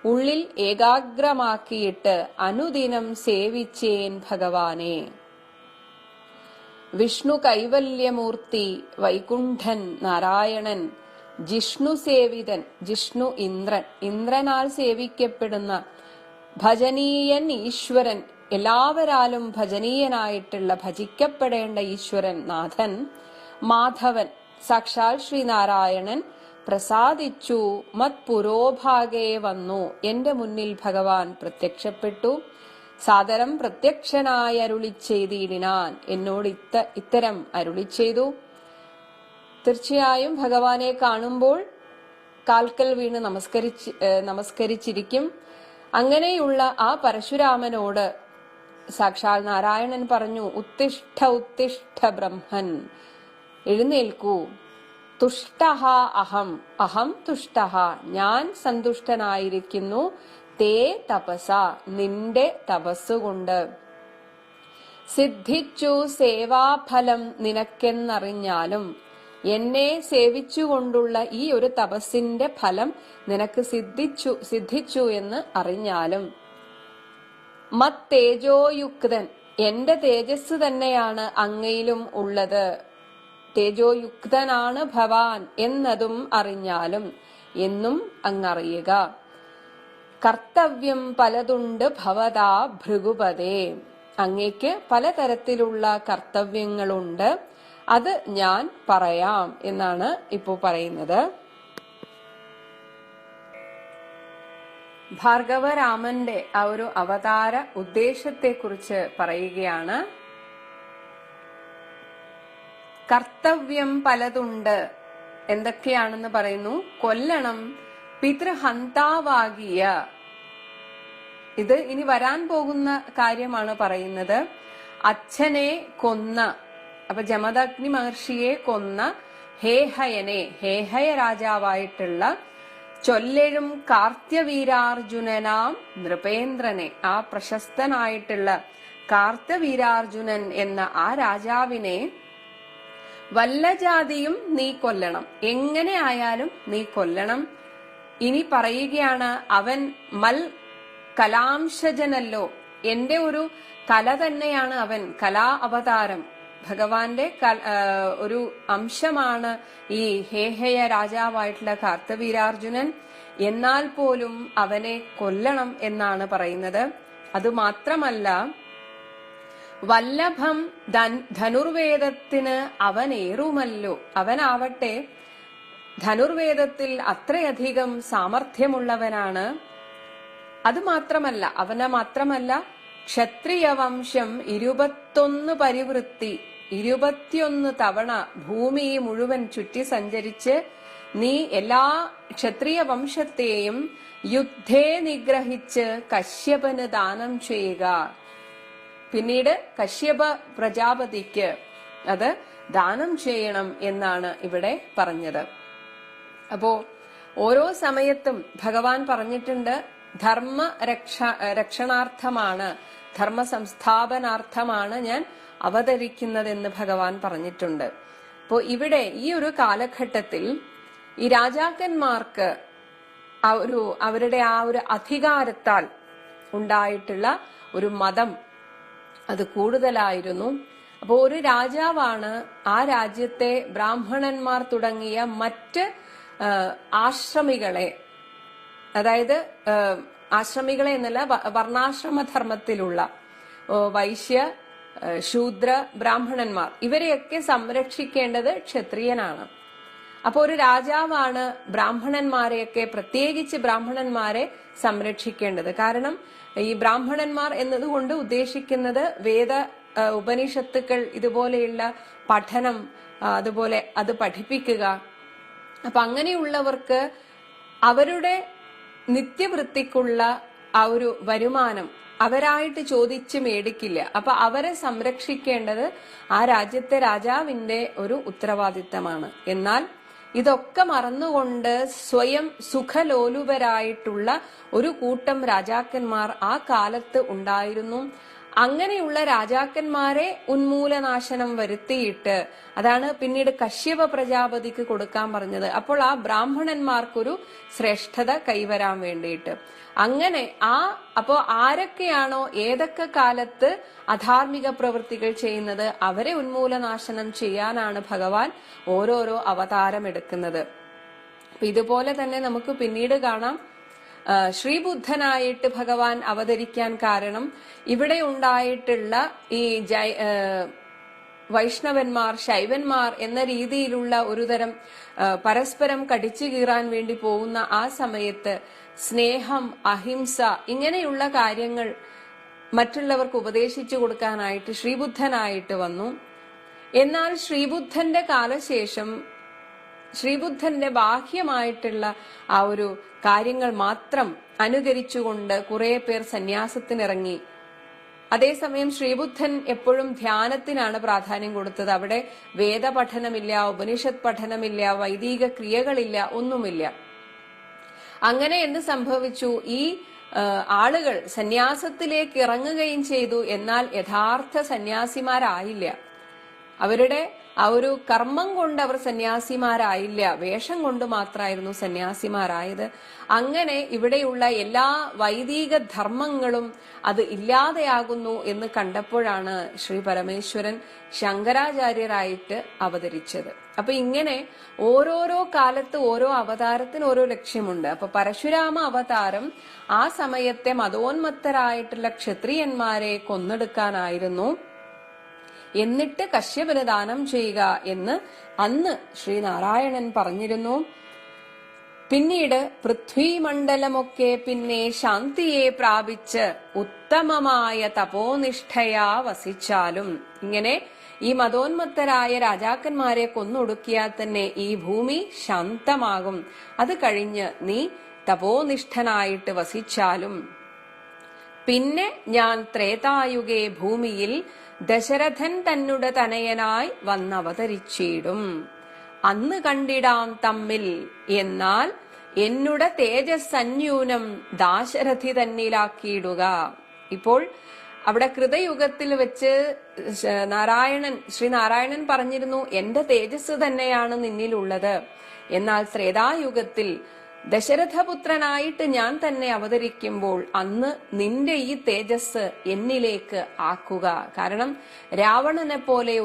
ഉള്ളിൽ ഏകാഗ്രമാക്കിയിട്ട് അനുദിനം സേവിച്ചേൻ ഭഗവാനെ. വിഷ്ണു കൈവല്യമൂർത്തി വൈകുണ്ഠൻ നാരായണൻ ജിഷ്ണു സേവിതൻ, ജിഷ്ണു ഇന്ദ്രൻ, ഇന്ദ്രനാൽ സേവിക്കപ്പെടുന്ന ഭജനീയൻ ഈശ്വരൻ, എല്ലാവരാലും ഭജനീയനായിട്ടുള്ള ഭജിക്കപ്പെടേണ്ട ഈശ്വരൻ നാഥൻ മാധവൻ സാക്ഷാൽ ശ്രീനാരായണൻ പ്രസാദിച്ചു. മത് പുരോഭാഗേ വന്നു, എന്റെ മുന്നിൽ ഭഗവാൻ പ്രത്യക്ഷപ്പെട്ടു. സാദരം പ്രത്യക്ഷനായി അരുളി ചെയ്തിടിനാൻ, എന്നോട് ഇത്തരം അരുളി ചെയ്തു. തീർച്ചയായും ഭഗവാനെ കാണുമ്പോൾ കാൽക്കൽ വീണ് നമസ്കരിച്ചിരിക്കും. അങ്ങനെയുള്ള ആ പരശുരാമനോട് സാക്ഷാൽ നാരായണൻ പറഞ്ഞു, ഉത്തിഷ്ഠ ഉത്തിഷ്ഠ ബ്രഹ്മൻ, എഴുന്നേൽക്കൂ. തുഷ്ടഹ അഹം, അഹം തുഷ്ടഹ, ഞാൻ സന്തുഷ്ടനായിരിക്കുന്നു. തേ തപസ, നിന്റെ തപസ്സുകൊണ്ട്. സിദ്ധിച്ചു സേവാഫലം നിനക്കെന്നറിഞ്ഞാലും, എന്നെ സേവിച്ചുകൊണ്ടുള്ള ഈ ഒരു തപസ്സിന്റെ ഫലം നിനക്ക് സിദ്ധിച്ചു എന്ന് അറിഞ്ഞാലും. മത് തേജോയുക്തൻ, എന്റെ തേജസ് തന്നെയാണ് അങ്ങയിലും ഉള്ളത്, തേജോയുക്തനാണ് ഭവാൻ എന്നതും അറിഞ്ഞാലും എന്നും അങ്ങറിയുക. കർത്തവ്യം പലതുണ്ട് ഭവതാ ഭൃഗുപതേ, അങ്ങേക്ക് പലതരത്തിലുള്ള കർത്തവ്യങ്ങളുണ്ട്, അത് ഞാൻ പറയാം എന്നാണ് ഇപ്പോ പറയുന്നത്. ഭാർഗവരാമന്റെ ആ ഒരു അവതാര ഉദ്ദേശത്തെക്കുറിച്ച് പറയുകയാണ്. കർത്തവ്യം പലതുണ്ട്, എന്തൊക്കെയാണെന്ന് പറയുന്നു. കൊല്ലണം പിതൃഹന്താവാകിയ, ഇത് ഇനി വരാൻ പോകുന്ന കാര്യമാണ് പറയുന്നത്. അച്ഛനെ കൊന്ന, അപ്പൊ ജമദഗ്നി മഹർഷിയെ കൊന്ന ഹേഹയനെ, ഹേഹയ രാജാവായിട്ടുള്ള ചൊല്ലെഴും കാർത്യവീരാർജുനനാം നൃപേന്ദ്രനെ, ആ പ്രശസ്തനായിട്ടുള്ള കാർത്യവീരാർജുനൻ എന്ന ആ രാജാവിനെ വല്ല ജാതിയും നീ കൊല്ലണം, എങ്ങനെ ആയാലും നീ കൊല്ലണം. ഇനി പറയുകയാണ്, അവൻ മൽ കലാംശജനല്ലോ, എന്റെ ഒരു കല തന്നെയാണ് അവൻ, കലാ അവതാരം, ഭഗവാന്റെ ഒരു അംശമാണ് ഈ ഹേഹയ രാജാവായിട്ടുള്ള കാർത്തവീരാർജുനൻ. എന്നാൽ പോലും അവനെ കൊല്ലണം എന്നാണ് പറയുന്നത്. അതുമാത്രമല്ല, വല്ലഭം ധനുർവേദത്തിന് അവനേറുമല്ലോ, അവനാവട്ടെ ധനുർവേദത്തിൽ അത്രയധികം സാമർഥ്യമുള്ളവനാണ്. അതുമാത്രമല്ല, അവനെ മാത്രമല്ല, ക്ഷത്രിയ വംശം 21 പരിവൃത്തി, 21 തവണ ഭൂമി മുഴുവൻ ചുറ്റി സഞ്ചരിച്ച് നീ എല്ലാ ക്ഷത്രിയ വംശത്തെയും യുദ്ധേ നിഗ്രഹിച്ച് കശ്യപന് ദാനം ചെയ്യുക. പിന്നീട് കശ്യപ പ്രജാപതിക്ക് അത് ദാനം ചെയ്യണം എന്നാണ് ഇവിടെ പറഞ്ഞത്. അപ്പോ ഓരോ സമയത്തും ഭഗവാൻ പറഞ്ഞിട്ടുണ്ട് ധർമ്മ രക്ഷണാർത്ഥമാണ്, ധർമ്മ സംസ്ഥാപനാർത്ഥമാണ് ഞാൻ അവതരിക്കുന്നതെന്ന് ഭഗവാൻ പറഞ്ഞിട്ടുണ്ട്. അപ്പോ ഇവിടെ ഈ ഒരു കാലഘട്ടത്തിൽ ഈ രാജാക്കന്മാർക്ക് അവരുടെ ആ ഒരു അധികാരത്താൽ ഉണ്ടായിട്ടുള്ള ഒരു മതം അത് കൂടുതലായിരുന്നു. അപ്പോ ഒരു രാജാവാണ് ആ രാജ്യത്തെ ബ്രാഹ്മണന്മാർ തുടങ്ങിയ മറ്റ് ആശ്രമികളെ, അതായത് ആശ്രമികളെ എന്നല്ല, വർണ്ണാശ്രമധർമ്മത്തിലുള്ള വൈശ്യ, ശൂദ്ര, ബ്രാഹ്മണന്മാർ ഇവരെയൊക്കെ സംരക്ഷിക്കേണ്ടത് ക്ഷത്രിയനാണ്. അപ്പൊ ഒരു രാജാവാണ് ബ്രാഹ്മണന്മാരെയൊക്കെ, പ്രത്യേകിച്ച് ബ്രാഹ്മണന്മാരെ സംരക്ഷിക്കേണ്ടത്. കാരണം ഈ ബ്രാഹ്മണന്മാർ എന്നതുകൊണ്ട് ഉദ്ദേശിക്കുന്നത് വേദ ഉപനിഷത്തുക്കൾ ഇതുപോലെയുള്ള പഠനം, അതുപോലെ അത് പഠിപ്പിക്കുക. അപ്പൊ അങ്ങനെയുള്ളവർക്ക് അവരുടെ നിത്യവൃത്തിക്കുള്ള ആ ഒരു വരുമാനം അവരായിട്ട് ചോദിച്ച് മേടിക്കില്ല. അപ്പൊ അവരെ സംരക്ഷിക്കേണ്ടത് ആ രാജ്യത്തെ രാജാവിന്റെ ഒരു ഉത്തരവാദിത്തമാണ്. എന്നാൽ ഇതൊക്കെ മറന്നുകൊണ്ട് സ്വയം സുഖലോലുപരായിട്ടുള്ള ഒരു കൂട്ടം രാജാക്കന്മാർ ആ കാലത്ത് ഉണ്ടായിരുന്നു. അങ്ങനെയുള്ള രാജാക്കന്മാരെ ഉന്മൂലനാശനം വരുത്തിയിട്ട് അതാണ് പിന്നീട് കശ്യപ പ്രജാപതിക്ക് കൊടുക്കാൻ പറഞ്ഞത്. അപ്പോൾ ആ ബ്രാഹ്മണന്മാർക്കൊരു ശ്രേഷ്ഠത കൈവരാൻ വേണ്ടിയിട്ട് അങ്ങനെ അപ്പോ ആരൊക്കെയാണോ ഏതൊക്കെ കാലത്ത് അധാർമിക പ്രവൃത്തികൾ ചെയ്യുന്നത് അവരെ ഉന്മൂലനാശനം ചെയ്യാനാണ് ഭഗവാൻ ഓരോരോ അവതാരം എടുക്കുന്നത്. ഇതുപോലെ തന്നെ നമുക്ക് പിന്നീട് കാണാം ശ്രീബുദ്ധനായിട്ട് ഭഗവാൻ അവതരിക്കാൻ കാരണം ഇവിടെ ഉണ്ടായിട്ടുള്ള ഈ വൈഷ്ണവന്മാർ, ശൈവന്മാർ എന്ന രീതിയിലുള്ള ഒരുതരം പരസ്പരം കടിച്ചു കീറാൻ വേണ്ടി പോകുന്ന ആ സമയത്ത് സ്നേഹം, അഹിംസ ഇങ്ങനെയുള്ള കാര്യങ്ങൾ മറ്റുള്ളവർക്ക് ഉപദേശിച്ചു കൊടുക്കാനായിട്ട് ശ്രീബുദ്ധനായിട്ട് വന്നു. എന്നാൽ ശ്രീബുദ്ധന്റെ കാലശേഷം ശ്രീബുദ്ധന്റെ ബാഹ്യമായിട്ടുള്ള ആ ഒരു കാര്യങ്ങൾ മാത്രം അനുകരിച്ചുകൊണ്ട് കുറെ പേർ സന്യാസത്തിനിറങ്ങി. അതേസമയം ശ്രീബുദ്ധൻ എപ്പോഴും ധ്യാനത്തിനാണ് പ്രാധാന്യം കൊടുത്തത്. അവിടെ വേദപഠനമില്ല, ഉപനിഷത്ത് പഠനമില്ല, വൈദിക ക്രിയകളില്ല, ഒന്നുമില്ല. അങ്ങനെ എന്ത് സംഭവിച്ചു? ഈ ആളുകൾ സന്യാസത്തിലേക്ക് ഇറങ്ങുകയും ചെയ്തു. എന്നാൽ യഥാർത്ഥ സന്യാസിമാരായില്ല. അവരുടെ ആ ഒരു കർമ്മം കൊണ്ട് അവർ സന്യാസിമാരായില്ല, വേഷം കൊണ്ട് മാത്രമായിരുന്നു സന്യാസിമാരായത്. അങ്ങനെ ഇവിടെയുള്ള എല്ലാ വൈദിക ധർമ്മങ്ങളും അത് ഇല്ലാതെയാകുന്നു എന്ന് കണ്ടപ്പോഴാണ് ശ്രീ പരമേശ്വരൻ ശങ്കരാചാര്യരായിട്ട് അവതരിച്ചത്. അപ്പൊ ഇങ്ങനെ ഓരോരോ കാലത്ത് ഓരോ അവതാരത്തിന് ഓരോ ലക്ഷ്യമുണ്ട്. അപ്പൊ പരശുരാമ അവതാരം ആ സമയത്തെ മതോന്മത്തരായിട്ടുള്ള ക്ഷത്രിയന്മാരെ കൊന്നെടുക്കാനായിരുന്നു. എന്നിട്ട് കശ്യപന് ദാനം ചെയ്യുക എന്ന് അന്ന് ശ്രീനാരായണൻ പറഞ്ഞിരുന്നു. പിന്നീട് പൃഥ്വിമണ്ഡലമൊക്കെ പിന്നെ ശാന്തിയെ പ്രാപിച്ച് ഉത്തമമായ തപോനിഷ്ഠയാ വസിച്ചാലും, ഇങ്ങനെ ഈ മതോന്മത്തരായ രാജാക്കന്മാരെ കൊന്നൊടുക്കിയാൽ തന്നെ ഈ ഭൂമി ശാന്തമാകും. അത് കഴിഞ്ഞ് നീ തപോനിഷ്ഠനായിട്ട് വസിച്ചാലും പിന്നെ ഞാൻ ത്രേതായുഗേ ഭൂമിയിൽ ദശരഥൻ തന്നുടെ തനയനായി വന്നവതരിച്ചിടും. അന്ന് കണ്ടിടാം തമ്മിൽ, എന്നാൽ എന്നുടെ തേജസ് അന്യൂനം ദാശരഥി തന്നിലാക്കിയിടുക. ഇപ്പോൾ അവിടെ കൃതയുഗത്തിൽ വെച്ച് ശ്രീനാരായണൻ പറഞ്ഞിരുന്നു എന്റെ തേജസ് തന്നെയാണ് നിന്നിലുള്ളത്. എന്നാൽ ത്രേതായുഗത്തിൽ ദശരഥപുത്രനായിട്ട് ഞാൻ തന്നെ അവതരിക്കുമ്പോൾ അന്ന് നിന്റെ ഈ തേജസ് എന്നിലേക്ക് ആക്കുക. കാരണം രാവണനെ പോലെ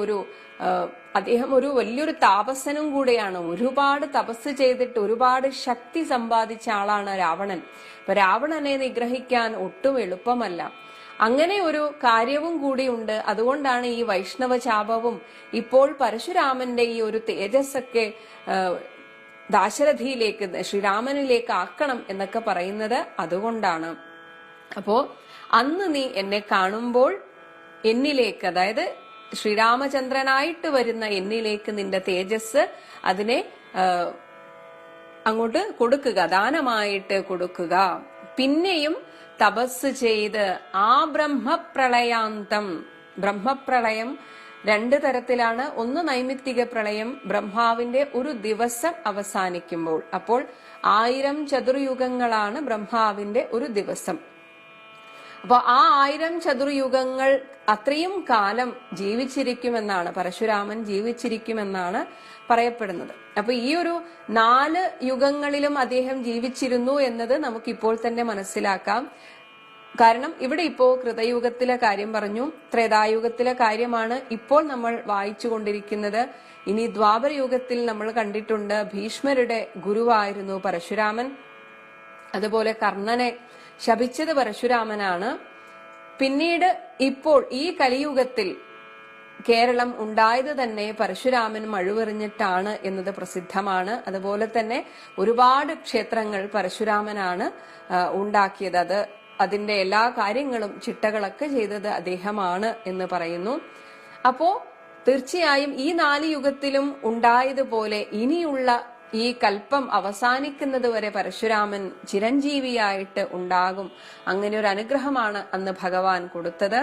അദ്ദേഹം ഒരു വലിയൊരു താപസനും കൂടെയാണ്. ഒരുപാട് തപസ് ചെയ്തിട്ട് ഒരുപാട് ശക്തി സമ്പാദിച്ച ആളാണ് രാവണൻ. അപ്പൊ രാവണനെ നിഗ്രഹിക്കാൻ ഒട്ടും എളുപ്പമല്ല. അങ്ങനെ ഒരു കാര്യവും കൂടിയുണ്ട്. അതുകൊണ്ടാണ് ഈ വൈഷ്ണവ ചാപവും ഇപ്പോൾ പരശുരാമന്റെ ഈ ഒരു തേജസ്സൊക്കെ ദാശരഥിയിലേക്ക്, ശ്രീരാമനിലേക്ക് ആക്കണം എന്നൊക്കെ പറയുന്നത് അതുകൊണ്ടാണ്. അപ്പോ അന്ന് നീ എന്നെ കാണുമ്പോൾ എന്നിലേക്ക്, അതായത് ശ്രീരാമചന്ദ്രനായിട്ട് വരുന്ന എന്നിലേക്ക് നിന്റെ തേജസ് അതിനെ അങ്ങോട്ട് കൊടുക്കുക, ദാനമായിട്ട് കൊടുക്കുക. പിന്നെയും തപസ് ചെയ്ത് ആ ബ്രഹ്മപ്രളയാന്തം, ബ്രഹ്മപ്രളയം രണ്ട് തരത്തിലാണ്. ഒന്ന് നൈമിത്തിക പ്രളയം, ബ്രഹ്മാവിന്റെ ഒരു ദിവസം അവസാനിക്കുമ്പോൾ. അപ്പോൾ 1000 ചതുർയുഗങ്ങളാണ് ബ്രഹ്മാവിന്റെ ഒരു ദിവസം. അപ്പൊ ആ 1000 ചതുർയുഗങ്ങൾ അത്രയും കാലം ജീവിച്ചിരിക്കുമെന്നാണ്, പരശുരാമൻ ജീവിച്ചിരിക്കുമെന്നാണ് പറയപ്പെടുന്നത്. അപ്പൊ ഈ ഒരു 4 യുഗങ്ങളിലും അദ്ദേഹം ജീവിച്ചിരുന്നു എന്നത് നമുക്കിപ്പോൾ തന്നെ മനസ്സിലാക്കാം. കാരണം ഇവിടെ ഇപ്പോ കൃതയുഗത്തിലെ കാര്യം പറഞ്ഞു, ത്രേതായുഗത്തിലെ കാര്യമാണ് ഇപ്പോൾ നമ്മൾ വായിച്ചു കൊണ്ടിരിക്കുന്നത്. ഇനി ദ്വാപരയുഗത്തിൽ നമ്മൾ കണ്ടിട്ടുണ്ട് ഭീഷ്മരുടെ ഗുരുവായിരുന്നു പരശുരാമൻ. അതുപോലെ കർണനെ ശപിച്ചത് പരശുരാമനാണ്. പിന്നീട് ഇപ്പോൾ ഈ കലിയുഗത്തിൽ കേരളം ഉണ്ടായത് തന്നെ പരശുരാമൻ മഴുവെറിഞ്ഞിട്ടാണ് എന്നത് പ്രസിദ്ധമാണ്. അതുപോലെ തന്നെ ഒരുപാട് ക്ഷേത്രങ്ങൾ പരശുരാമനാണ് ഉണ്ടാക്കിയത്. അതിന്റെ എല്ലാ കാര്യങ്ങളും ചിട്ടകളൊക്കെ ചെയ്തത് അദ്ദേഹമാണ് എന്ന് പറയുന്നു. അപ്പോ തീർച്ചയായും ഈ 4 യുഗത്തിലും ഉണ്ടായതുപോലെ ഇനിയുള്ള ഈ കൽപ്പം അവസാനിക്കുന്നത് വരെ പരശുരാമൻ ചിരഞ്ജീവിയായിട്ട് ഉണ്ടാകും. അങ്ങനെ ഒരു അനുഗ്രഹമാണ് അന്ന് ഭഗവാൻ കൊടുത്തത്.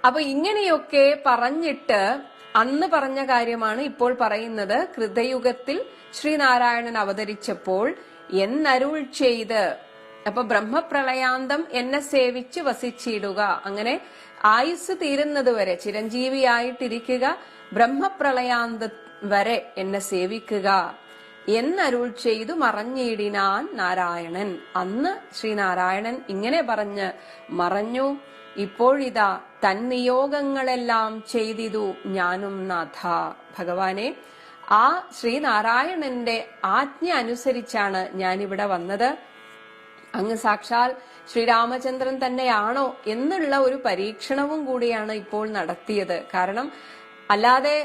അപ്പൊ ഇങ്ങനെയൊക്കെ പറഞ്ഞിട്ട് അന്ന് പറഞ്ഞ കാര്യമാണ് ഇപ്പോൾ പറയുന്നത്. കൃതയുഗത്തിൽ ശ്രീനാരായണൻ അവതരിച്ചപ്പോൾ എന്നരുൾ ചെയ്ത്, അപ്പൊ ബ്രഹ്മപ്രളയാന്തം എന്നെ സേവിച്ച് വസിച്ചിടുക, അങ്ങനെ ആയുസ് തീരുന്നത് വരെ ചിരഞ്ജീവിയായിട്ടിരിക്കുക, ബ്രഹ്മപ്രളയാന്ത വരെ എന്നെ സേവിക്കുക എന്നരുൾ ചെയ്തു മറഞ്ഞിടിനാൻ നാരായണൻ. അന്ന് ശ്രീനാരായണൻ ഇങ്ങനെ പറഞ്ഞ് മറഞ്ഞു. ഇപ്പോഴിതാ തൻ നിയോഗങ്ങളെല്ലാം ചെയ്തിതു ഞാനും നാഥ. ഭഗവാനെ, ആ ശ്രീനാരായണന്റെ ആജ്ഞ അനുസരിച്ചാണ് ഞാനിവിടെ വന്നത്. അങ്ങ് സാക്ഷാൽ ശ്രീരാമചന്ദ്രൻ തന്നെയാണോ എന്നുള്ള ഒരു പരീക്ഷണവും കൂടിയാണ് ഇപ്പോൾ നടത്തിയത്. കാരണം അല്ലാതെ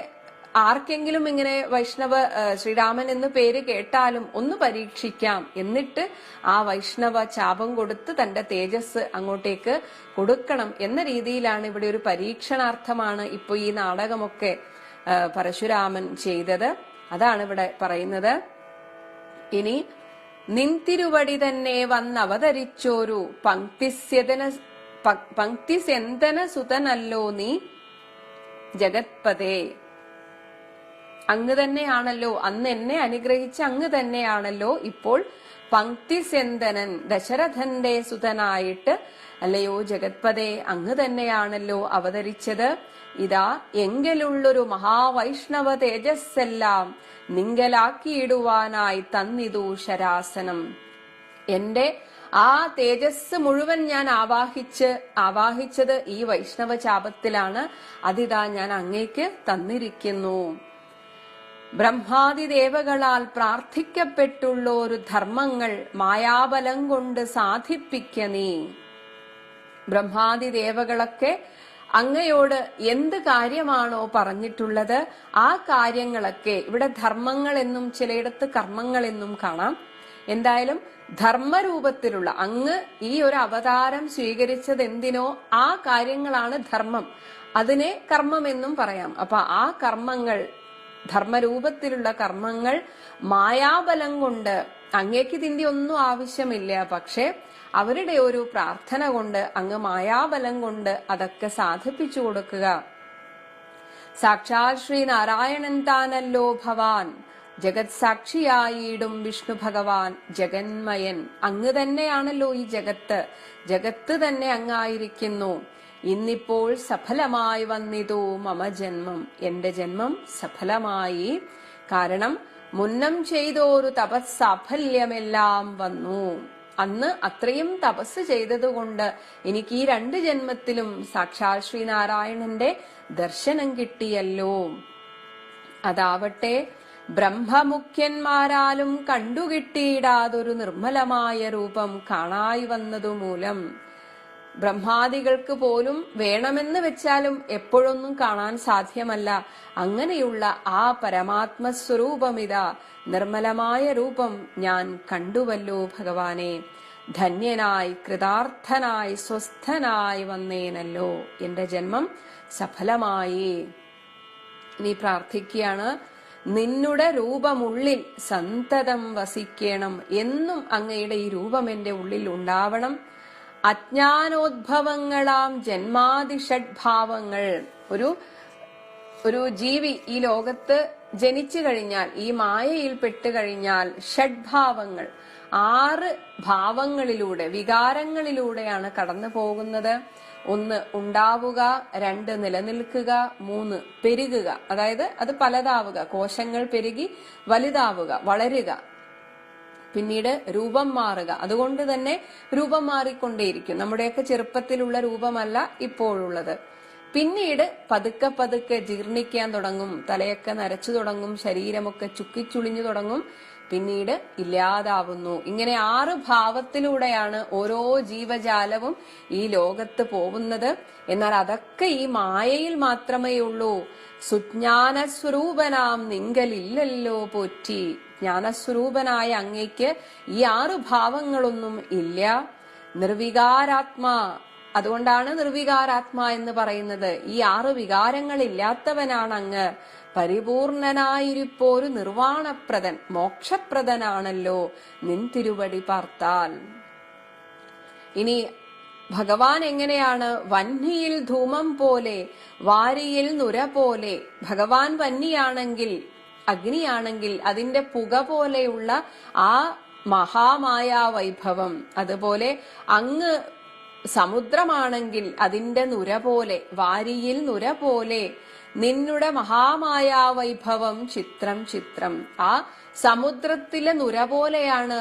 ആർക്കെങ്കിലും ഇങ്ങനെ വൈഷ്ണവ ശ്രീരാമൻ എന്ന് പേര് കേട്ടാലും ഒന്ന് പരീക്ഷിക്കാം, എന്നിട്ട് ആ വൈഷ്ണവ ചാപം കൊടുത്ത് തന്റെ തേജസ് അങ്ങോട്ടേക്ക് കൊടുക്കണം എന്ന രീതിയിലാണ് ഇവിടെ ഒരു പരീക്ഷണാർത്ഥമാണ് ഇപ്പൊ ഈ നാടകമൊക്കെ പരശുരാമൻ ചെയ്തത്. അതാണ് ഇവിടെ പറയുന്നത്. ഇനി നിൻതിരുവടി തന്നെ വന്നവതരിച്ചോരു പങ്ക്തിസ്യന്തന സുതനല്ലോ നീ ജഗത്പതേ. അങ്ങ് തന്നെയാണല്ലോ, അന്ന് എന്നെ അനുഗ്രഹിച്ച അങ്ങ് തന്നെയാണല്ലോ ഇപ്പോൾ പങ്ക്തിസ്യന്തനൻ ദശരഥന്റെ സുതനായിട്ട്, അല്ലയോ ജഗത്പതേ, അങ്ങ് തന്നെയാണല്ലോ അവതരിച്ചത്. ഇതാ എങ്കിലുള്ളൊരു മഹാവൈഷ്ണവ തേജസ്സെല്ലാം നിങ്കലാക്കിയിടുവാനായി തന്നിതു ശരാസനം. എന്റെ ആ തേജസ് മുഴുവൻ ഞാൻ ആവാഹിച്ചത് ഈ വൈഷ്ണവ ചാപത്തിലാണ്. അതിതാ ഞാൻ അങ്ങേക്ക് തന്നിരിക്കുന്നു. ബ്രഹ്മാദി ദേവകളാൽ പ്രാർത്ഥിക്കപ്പെട്ടുള്ള ഒരു ധർമ്മങ്ങൾ മായാബലം കൊണ്ട് സാധിപ്പിക്ക നീ. ബ്രഹ്മാദി ദേവകളൊക്കെ അങ്ങയോട് എന്ത് കാര്യമാണോ പറഞ്ഞിട്ടുള്ളത് ആ കാര്യങ്ങളൊക്കെ, ഇവിടെ ധർമ്മങ്ങൾ എന്നും ചിലയിടത്ത് കർമ്മങ്ങൾ എന്നും കാണാം. എന്തായാലും ധർമ്മരൂപത്തിലുള്ള അങ്ങ് ഈ ഒരു അവതാരം സ്വീകരിച്ചത് എന്തിനോ ആ കാര്യങ്ങളാണ് ധർമ്മം. അതിനെ കർമ്മം എന്നും പറയാം. അപ്പൊ ആ കർമ്മങ്ങൾ, ധർമ്മരൂപത്തിലുള്ള കർമ്മങ്ങൾ മായാബലം കൊണ്ട്, അങ്ങേക്ക് ഇതിന്റെ ഒന്നും ആവശ്യമില്ല, പക്ഷെ അവരുടെ ഒരു പ്രാർത്ഥന കൊണ്ട് അങ്ങ് മായാബലം കൊണ്ട് അതൊക്കെ സാധിപ്പിച്ചു കൊടുക്കുക. സാക്ഷാൽ ശ്രീനാരായണൻ താനല്ലോ ഭവാൻ, ജഗത് സാക്ഷിയായിടും വിഷ്ണു ഭഗവാൻ ജഗന്മയൻ. അങ്ങ് തന്നെയാണല്ലോ ഈ ജഗത്ത് തന്നെ അങ്ങായിരിക്കുന്നു. ഇന്നിപ്പോൾ സഫലമായി വന്നിതു മമ ജന്മം, എന്റെ ജന്മം സഫലമായി. കാരണം മുന്നം ചെയ്തോരു തപസ് സാഫല്യമെല്ലാം വന്നു. അന്ന് അത്രയും തപസ് ചെയ്തതുകൊണ്ട് എനിക്ക് ഈ 2 ജന്മത്തിലും സാക്ഷാൽ ശ്രീനാരായണന്റെ ദർശനം കിട്ടിയല്ലോ. അതാവട്ടെ ബ്രഹ്മമുഖ്യന്മാരാലും കണ്ടുകിട്ടിയിടാതൊരു നിർമ്മലമായ രൂപം കാണായി വന്നതു മൂലം. ബ്രഹ്മാദികൾക്ക് പോലും വേണമെന്ന് വെച്ചാലും എപ്പോഴൊന്നും കാണാൻ സാധ്യമല്ല. അങ്ങനെയുള്ള ആ പരമാത്മസ്വരൂപമിതാ നിർമ്മലമായ രൂപം ഞാൻ കണ്ടുവല്ലോ ഭഗവാനെ. ധന്യനായി കൃതാർത്ഥനായി സ്വസ്ഥനായി വന്നേനല്ലോ, എന്റെ ജന്മം സഫലമായി. നീ പ്രാർത്ഥിക്കുകയാണ്, നിന്നുടെ രൂപമുള്ളിൽ സന്തതം വസിക്കണം. എന്നും അങ്ങയുടെ ഈ രൂപം എന്റെ ഉള്ളിൽ ഉണ്ടാവണം. അജ്ഞാനോദ്ഭവങ്ങളാം ജന്മാതിഷഡ്ഭാവങ്ങൾ, ഒരു ജീവി ഈ ലോകത്ത് ജനിച്ചു കഴിഞ്ഞാൽ, ഈ മായയിൽ പെട്ടുകഴിഞ്ഞാൽ, ഷഡ്ഭാവങ്ങൾ 6 ഭാവങ്ങളിലൂടെ, വികാരങ്ങളിലൂടെയാണ് കടന്നു പോകുന്നത്. 1 ഉണ്ടാവുക, 2 നിലനിൽക്കുക, 3 പെരുകുക, അതായത് അത് പലതാവുക, കോശങ്ങൾ പെരുകി വലുതാവുക, വളരുക, പിന്നീട് രൂപം മാറുക. അതുകൊണ്ട് തന്നെ രൂപം മാറിക്കൊണ്ടേയിരിക്കും. നമ്മുടെയൊക്കെ ചെറുപ്പത്തിലുള്ള രൂപമല്ല ഇപ്പോഴുള്ളത്. പിന്നീട് പതുക്കെ പതുക്കെ ജീർണിക്കാൻ തുടങ്ങും, തലയൊക്കെ നരച്ചു തുടങ്ങും, ശരീരമൊക്കെ ചുക്കിച്ചുളിഞ്ഞു തുടങ്ങും, പിന്നീട് ഇല്ലാതാവുന്നു. ഇങ്ങനെ 6 ഭാവത്തിലൂടെയാണ് ഓരോ ജീവജാലവും ഈ ലോകത്ത് പോകുന്നത്. എന്നാൽ അതൊക്കെ ഈ മായയിൽ മാത്രമേ ഉള്ളൂ. സുജ്ഞാനസ്വരൂപനാം നിങ്കലില്ലല്ലോ പോറ്റി. ജ്ഞാനസ്വരൂപനായ അങ്ങയ്ക്ക് ഈ 6 ഭാവങ്ങളൊന്നും ഇല്ല. നിർവികാരാത്മാ, അതുകൊണ്ടാണ് നിർവികാരാത്മാ എന്ന് പറയുന്നത്. ഈ 6 വികാരങ്ങളില്ലാത്തവനാണ് അങ്ങ്. പരിപൂർണനായിരിപ്പോരു നിർവാണപ്രദൻ, മോക്ഷപ്രദനാണല്ലോ നിൻ തിരുവടി പാർത്താൽ. ഇനി ഭഗവാൻ എങ്ങനെയാണ്? വന്നിയിൽ ധൂമം പോലെ, വാരിയിൽ നുര പോലെ. ഭഗവാൻ വന്നിയാണെങ്കിൽ, അഗ്നിയാണെങ്കിൽ അതിന്റെ പുക പോലെയുള്ള ആ മഹാമായാ വൈഭവം, അതുപോലെ അങ്ങ് സമുദ്രമാണെങ്കിൽ അതിന്റെ നുര പോലെ, വാരിയിൽ നുര പോലെ. നിന്നുടെ മഹാമായാ വൈഭവം ചിത്രം ചിത്രം. ആ സമുദ്രത്തിലെ നുര പോലെയാണ്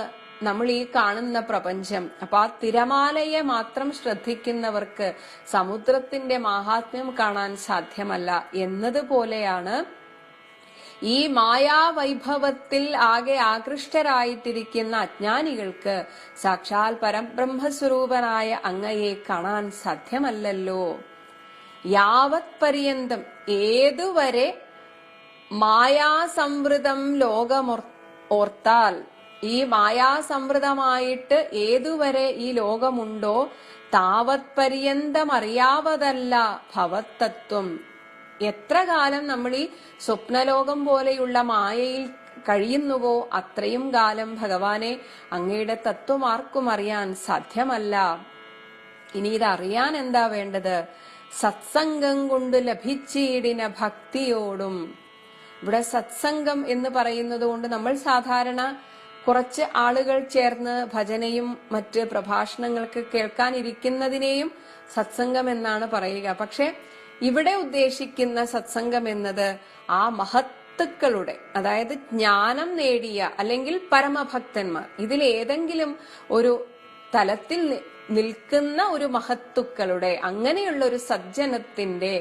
നമ്മൾ ഈ കാണുന്ന പ്രപഞ്ചം. അപ്പൊ ആ തിരമാലയെ മാത്രം ശ്രദ്ധിക്കുന്നവർക്ക് സമുദ്രത്തിന്റെ മാഹാത്മ്യം കാണാൻ സാധ്യമല്ല എന്നതുപോലെയാണ് ഈ മായാവൈഭവത്തിൽ ആകെ ആകൃഷ്ടരായിട്ടിരിക്കുന്ന അജ്ഞാനികൾക്ക് സാക്ഷാൽ പരബ്രഹ്മസ്വരൂപനായ അങ്ങയെ കാണാൻ സാധ്യമല്ലല്ലോ. യാവത് പര്യന്തം, ഏതുവരെ മായാസംവൃതം ലോകമോർത്താൽ, ഈ മായാസംവൃതമായിട്ട് ഏതുവരെ ഈ ലോകമുണ്ടോ, താവത് പര്യന്തം അറിയാവതല്ല ഭവത്തത്വം. എത്ര കാലം നമ്മൾ ഈ സ്വപ്നലോകം പോലെയുള്ള മായയിൽ കഴിയുന്നുവോ അത്രയും കാലം ഭഗവാനെ അങ്ങയുടെ തത്വം ആർക്കും അറിയാൻ സാധ്യമല്ല. ഇനി ഇതറിയാൻ എന്താ വേണ്ടത്? സത്സംഗം കൊണ്ട് ലഭിച്ചിടിന ഭക്തിയോടും. ഇവിടെ സത്സംഗം എന്ന് പറയുന്നത് കൊണ്ട് നമ്മൾ സാധാരണ കുറച്ച് ആളുകൾ ചേർന്ന് ഭജനയും മറ്റ് പ്രഭാഷണങ്ങൾക്ക് കേൾക്കാനിരിക്കുന്നതിനെയും സത്സംഗം എന്നാണ് പറയുക. പക്ഷെ ഇവിടെ ഉദ്ദേശിക്കുന്ന സത്സംഗം എന്നത് ആ മഹത്തുക്കളുടെ, അതായത് ജ്ഞാനം നേടിയ അല്ലെങ്കിൽ പരമഭക്തന്മാർ, ഇതിലേതെങ്കിലും ഒരു തലത്തിൽ നിൽക്കുന്ന ഒരു മഹത്തുക്കളുടെ, അങ്ങനെയുള്ള ഒരു സജ്ജനത്തിന്റെ,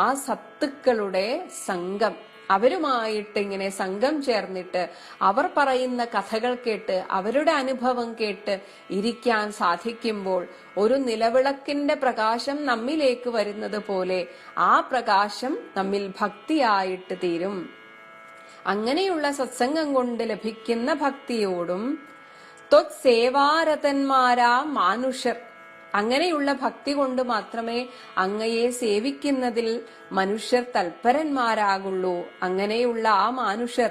ആ സത്തുക്കളുടെ സംഘം, അവരുമായിട്ട് ഇങ്ങനെ സംഘം ചേർന്നിട്ട് അവർ പറയുന്ന കഥകൾ കേട്ട് അവരുടെ അനുഭവം കേട്ട് ഇരിക്കാൻ സാധിക്കുമ്പോൾ ഒരു നിലവിളക്കിന്റെ പ്രകാശം നമ്മിലേക്ക് വരുന്നത് പോലെ ആ പ്രകാശം നമ്മിൽ ഭക്തിയായിട്ട് തീരും. അങ്ങനെയുള്ള സത്സംഗം കൊണ്ട് ലഭിക്കുന്ന ഭക്തിയോടും ത്വത് സേവാരതന്മാരാ മാനുഷർ, അങ്ങനെയുള്ള ഭക്തി കൊണ്ട് മാത്രമേ അങ്ങയെ സേവിക്കുന്നതിൽ മനുഷ്യർ തൽപരന്മാരാകുള്ളൂ. അങ്ങനെയുള്ള ആ മാനുഷർ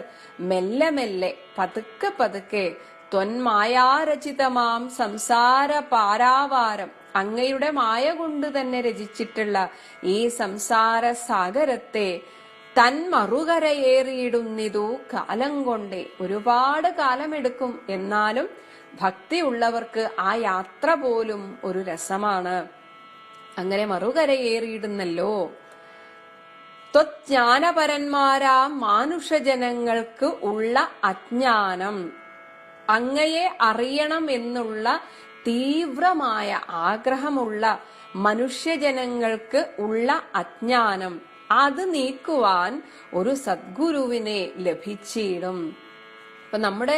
മെല്ലെ മെല്ലെ പതുക്കെ പതുക്കെ ത്വന്മായാരചിതമാം സംസാര പാരാവാരം, അങ്ങയുടെ മായ കൊണ്ട് തന്നെ രചിച്ചിട്ടുള്ള ഈ സംസാര സാഗരത്തെ തന്മറുകരയേറിയിടുന്നിതു കാലം കൊണ്ടേ. ഒരുപാട് കാലമെടുക്കും, എന്നാലും ഭക്തി ഉള്ളവർക്ക് ആ യാത്ര പോലും ഒരു രസമാണ്. അങ്ങനെ മറുകരയേറിയിടുന്നല്ലോ. ത്വജ്ഞാനപരന്മാരാ മാനുഷജനങ്ങൾക്ക് ഉള്ള അജ്ഞാനം, അങ്ങയെ അറിയണം എന്നുള്ള തീവ്രമായ ആഗ്രഹമുള്ള മനുഷ്യജനങ്ങൾക്ക് ഉള്ള അജ്ഞാനം, അത് നീക്കുവാൻ ഒരു സദ്ഗുരുവിനെ ലഭിച്ചിടും. അപ്പൊ നമ്മുടെ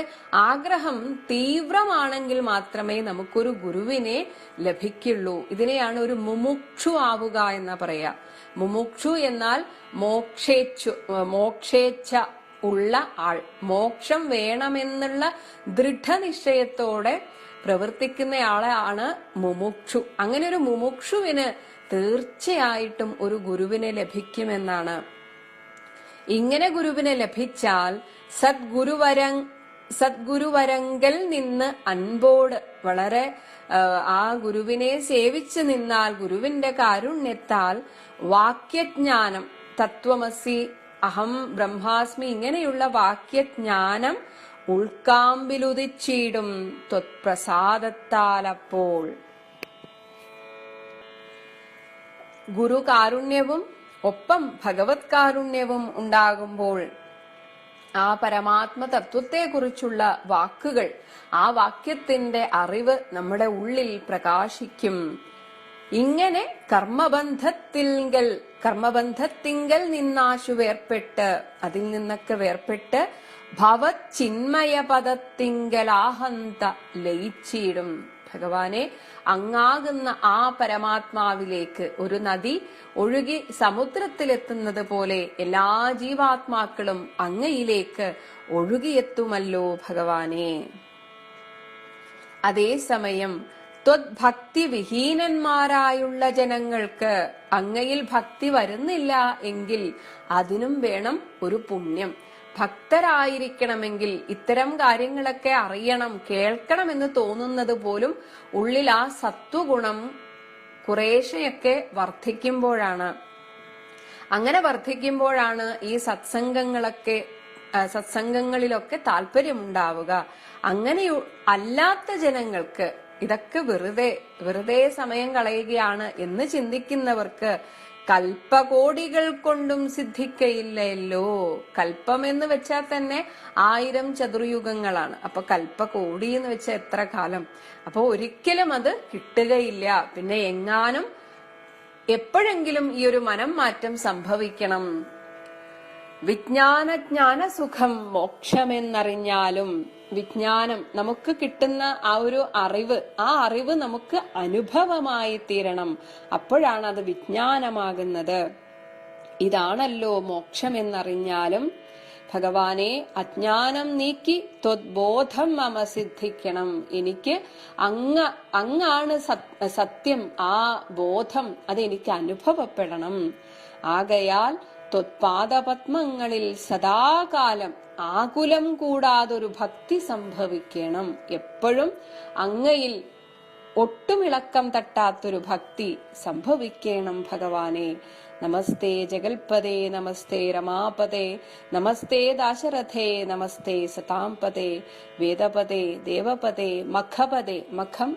ആഗ്രഹം തീവ്രമാണെങ്കിൽ മാത്രമേ നമുക്കൊരു ഗുരുവിനെ ലഭിക്കുള്ളൂ. ഇതിനെയാണ് ഒരു മുമുക്ഷു ആവുക എന്ന് പറയാ. മുമുക്ഷു എന്നാൽ മോക്ഷേച്ഛ ഉള്ള ആൾ, മോക്ഷം വേണമെന്നുള്ള ദൃഢനിശ്ചയത്തോടെ പ്രവർത്തിക്കുന്നയാളാണ് മുമുക്ഷു. അങ്ങനെ ഒരു മുമുക്ഷുവിന് തീർച്ചയായിട്ടും ഒരു ഗുരുവിനെ ലഭിക്കുമെന്നാണ്. ഇങ്ങനെ ഗുരുവിനെ ലഭിച്ചാൽ സദ്ഗുരുവരങ്കൽ നിന്ന് അൻപോട് വളരെ ആ ഗുരുവിനെ സേവിച്ചു നിന്നാൽ ഗുരുവിന്റെ കാരുണ്യത്താൽ വാക്യജ്ഞാനം, തത്വമസി, അഹം ബ്രഹ്മാസ്മി ഇങ്ങനെയുള്ള വാക്യജ്ഞാനം ഉൾക്കാമ്പിലുദിച്ചിടും ത്വത്പ്രസാദത്താൽ. അപ്പോൾ ഗുരു കാരുണ്യവും ഒപ്പം ഭഗവത് കാരുണ്യവും ഉണ്ടാകുമ്പോൾ ആ പരമാത്മ തത്വത്തെക്കുറിച്ചുള്ള വാക്കുകൾ, ആ വാക്യത്തിന്റെ അറിവ് നമ്മുടെ ഉള്ളിൽ പ്രകാശിക്കും. ഇങ്ങനെ കർമ്മബന്ധത്തിങ്കൽ നിന്നാശു വേർപെട്ട്, അതിൽ നിന്നൊക്കെ വേർപെട്ട് ഭവത് ചിന്മയ പദത്തിങ്കലാഹന്ത ലയിച്ചിടും. ഭഗവാനെ, അങ്ങാകുന്ന ആ പരമാത്മാവിലേക്ക് ഒരു നദി ഒഴുകി സമുദ്രത്തിലെത്തുന്നത് പോലെ എല്ലാ ജീവാത്മാക്കളും അങ്ങയിലേക്ക് ഒഴുകിയെത്തുമല്ലോ ഭഗവാനെ. അതേസമയം ത്വദ്ഭക്തി വിഹീനന്മാരായുള്ള ജനങ്ങൾക്ക് അങ്ങയിൽ ഭക്തി വരുന്നില്ല എങ്കിൽ അതിനും വേണം ഒരു പുണ്യം. ഭക്തരായിരിക്കണമെങ്കിൽ ഇത്തരം കാര്യങ്ങളൊക്കെ അറിയണം, കേൾക്കണം എന്ന് തോന്നുന്നത് പോലും ഉള്ളിൽ ആ സത്വഗുണം കുറേശ്ശെയൊക്കെ വർദ്ധിക്കുമ്പോഴാണ്. അങ്ങനെ വർദ്ധിക്കുമ്പോഴാണ് ഈ സത്സംഗങ്ങളിലൊക്കെ താല്പര്യമുണ്ടാവുക. അങ്ങനെ അല്ലാത്ത ജനങ്ങൾക്ക് ഇതൊക്കെ വെറുതെ സമയം കളയുകയാണ് എന്ന് ചിന്തിക്കുന്നവർക്ക് കൽപ്പകോടികൾ കൊണ്ടും സിദ്ധിക്കയില്ലല്ലോ. കൽപ്പം എന്ന് വെച്ചാൽ തന്നെ 1000 ചതുർയുഗങ്ങളാണ്. അപ്പൊ കൽപ്പകോടി എന്ന് വെച്ചാൽ എത്ര കാലം? അപ്പൊ ഒരിക്കലും അത് കിട്ടുകയില്ല. പിന്നെ എങ്ങാനും എപ്പോഴെങ്കിലും ഈ ഒരു മനം മാറ്റം സംഭവിക്കണം. വിജ്ഞാന സുഖം മോക്ഷമെന്നറിഞ്ഞാലും വിജ്ഞാനം നമുക്ക് കിട്ടുന്ന ആ ഒരു അറിവ്, ആ അറിവ് നമുക്ക് അനുഭവമായി തീരണം. അപ്പോഴാണ് അത് വിജ്ഞാനമാകുന്നത്. ഇതാണല്ലോ മോക്ഷമെന്നറിഞ്ഞാലും ഭഗവാനെ, അജ്ഞാനം നീക്കി ത്വദ്ബോധം മമ സിദ്ധിക്കണം. എനിക്ക് അങ്ങാണ് സത്യം, ആ ബോധം അതെനിക്ക് അനുഭവപ്പെടണം. ആകയാൽ ത്വത്പാദപത്മങ്ങളിൽ സദാകാലം ആകുലം കൂടാതൊരു ഭക്തി സംഭവിക്കണം. എപ്പോഴും അങ്ങയിൽ ഒട്ടുമിളക്കം തട്ടാത്തൊരു ഭക്തി സംഭവിക്കണം ഭഗവാനെ. നമസ്തേ ജഗൽപദേ, നമസ്തേ രമാപദേ, നമസ്തേ ദാശരഥേ, നമസ്തേ സതാംപദേ, വേദപദേ, ദേവപദേ, മഖപദേ. മഖം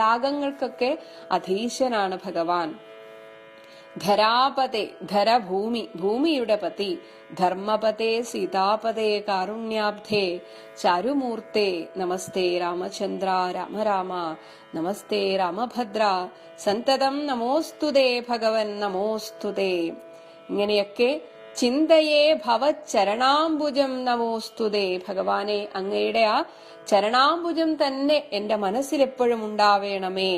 യാഗങ്ങൾക്കൊക്കെ അധീശനാണ് ഭഗവാൻ. ധരാപദേ, ധരഭൂമി, ഭൂമിയുടെ പതി. ധർമ്മപദേ, സീതാപദേ, കാരുണ്യാബ്ധേ, ചാരുമൂർത്തേ, നമസ്തേ രാമചന്ദ്ര, രാമ രാമ, നമസ്തേ രാമഭദ്ര, സന്തതം നമോസ്തുതേ ഭഗവൻ, നമോസ്തുതേ. ഇങ്ങനെയൊക്കെ ചിന്തയേ ഭവച്ചരണാംബുജം നമോസ്തുതേ. ഭഗവാനെ, അങ്ങയുടെ ആ ചരണാംബുജം തന്നെ എന്റെ മനസ്സിലെപ്പോഴും ഉണ്ടാവേണമേ.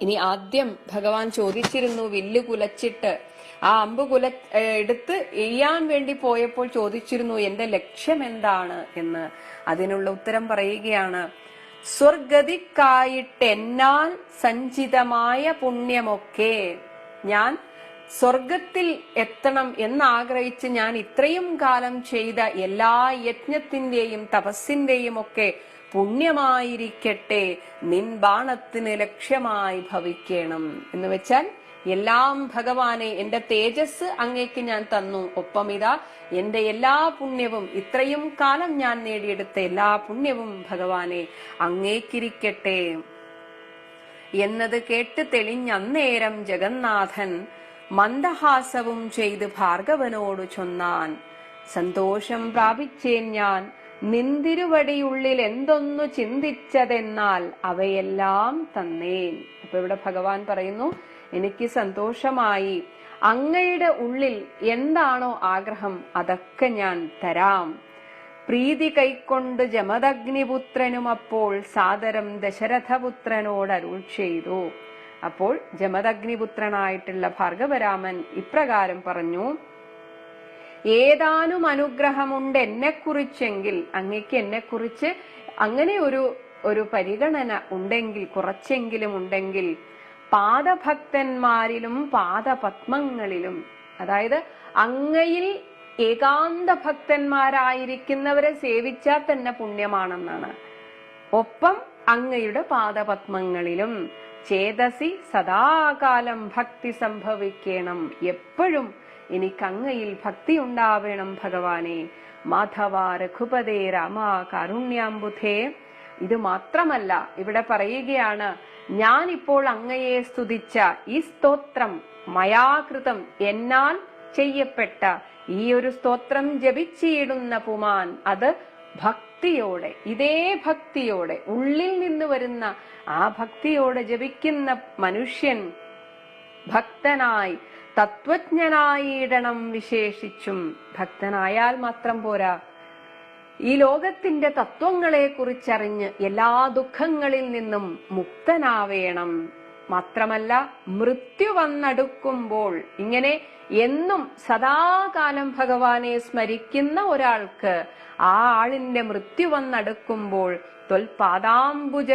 ഇനി ആദ്യം ഭഗവാൻ ചോദിച്ചിരുന്നു, വില്ല് കുലച്ചിട്ട് ആ അമ്പ് എടുത്ത് എയ്യാൻ വേണ്ടി പോയപ്പോൾ ചോദിച്ചിരുന്നു, എന്റെ ലക്ഷ്യം എന്താണ് എന്ന്. അതിനുള്ള ഉത്തരം പറയുകയാണ്, സ്വർഗതിക്കായിട്ടെന്നാൽ സഞ്ചിതമായ പുണ്യമൊക്കെ, ഞാൻ സ്വർഗത്തിൽ എത്തണം എന്നാഗ്രഹിച്ച് ഞാൻ ഇത്രയും കാലം ചെയ്ത എല്ലാ യജ്ഞത്തിന്റെയും തപസ്സിന്റെയും ഒക്കെ പുണ്യമായിരിക്കട്ടെ നിൻ ബാണത്തിന് ലക്ഷ്യമായി ഭവിക്കണം. എന്ന് വെച്ചാൽ എല്ലാം ഭഗവാനെ, എന്റെ തേജസ് അങ്ങേക്ക് ഞാൻ തന്നു, ഒപ്പം ഇതാ എന്റെ എല്ലാ പുണ്യവും, ഇത്രയും കാലം ഞാൻ നേടിയെടുത്ത എല്ലാ പുണ്യവും ഭഗവാനെ അങ്ങേക്കിരിക്കട്ടെ എന്നത് കേട്ട് തെളിഞ്ഞന്നേരം ജഗന്നാഥൻ മന്ദഹാസവും ചെയ്ത് ഭാർഗവനോട് ചൊന്നാൻ, സന്തോഷം പ്രാപിച്ചേൻ ഞാൻ നിന്തിരുവടിയുള്ളിൽ എന്തൊന്നു ചിന്തിച്ചതെന്നാൽ അവയെല്ലാം തന്നേൻ. അപ്പൊ ഇവിടെ ഭഗവാൻ പറയുന്നു, എനിക്ക് സന്തോഷമായി, അങ്ങയുടെ ഉള്ളിൽ എന്താണോ ആഗ്രഹം അതൊക്കെ ഞാൻ തരാം. പ്രീതി കൈക്കൊണ്ട് ജമദഗ്നിപുത്രനും അപ്പോൾ സാദരം ദശരഥപുത്രനോട് അരുൾ ചെയ്തു. അപ്പോൾ ജമദഗ്നിപുത്രനായിട്ടുള്ള ഭാർഗവരാമൻ ഇപ്രകാരം പറഞ്ഞു, ഏതാനും അനുഗ്രഹമുണ്ട് എന്നെക്കുറിച്ചെങ്കിൽ, അങ്ങക്ക് എന്നെക്കുറിച്ച് അങ്ങനെ ഒരു പരിഗണന ഉണ്ടെങ്കിൽ, കുറച്ചെങ്കിലും ഉണ്ടെങ്കിൽ, പാദഭക്തന്മാരിലും പാദപത്മങ്ങളിലും, അതായത് അങ്ങയിൽ ഏകാന്ത ഭക്തന്മാരായിരിക്കുന്നവരെ സേവിച്ചാൽ തന്നെ പുണ്യമാണെന്നാണ്. ഒപ്പം അങ്ങയുടെ പാദപത്മങ്ങളിലും ചേതസി സദാകാലം ഭക്തി സംഭവിക്കണം. എപ്പോഴും എനിക്ക് അങ്ങയിൽ ഭക്തി ഉണ്ടാവേണം ഭഗവാനെ. മാധവ രഘുപതേ രാമ കാരുണ്യാംബുധേ. ഇത് മാത്രമല്ല, ഇവിടെ പറയുകയാണ്, ഞാൻ ഇപ്പോൾ അങ്ങയെ സ്തുതിച്ച ഈ സ്തോത്രം മയാകൃതം, എന്നാൽ ചെയ്യപ്പെട്ട ഈ ഒരു സ്തോത്രം ജപിച്ചിടുന്ന പുമാൻ, അത് ഭക്തിയോടെ, ഇതേ ഭക്തിയോടെ, ഉള്ളിൽ നിന്ന് വരുന്ന ആ ഭക്തിയോടെ ജപിക്കുന്ന മനുഷ്യൻ ഭക്തനായി തത്വജ്ഞനായിടണം. വിശേഷിച്ചും ഭക്തനായാൽ മാത്രം പോരാ, ഈ ലോകത്തിന്റെ തത്വങ്ങളെ കുറിച്ചറിഞ്ഞ് എല്ലാ ദുഃഖങ്ങളിൽ നിന്നും മുക്തനാവേണം. മാത്രമല്ല, മൃത്യു വന്നടുക്കുമ്പോൾ, ഇങ്ങനെ എന്നും സദാകാലം ഭഗവാനെ സ്മരിക്കുന്ന ഒരാൾക്ക് ആ ആളിന്റെ മൃത്യു വന്നടുക്കുമ്പോൾ ത്വൽപാദാംബുജ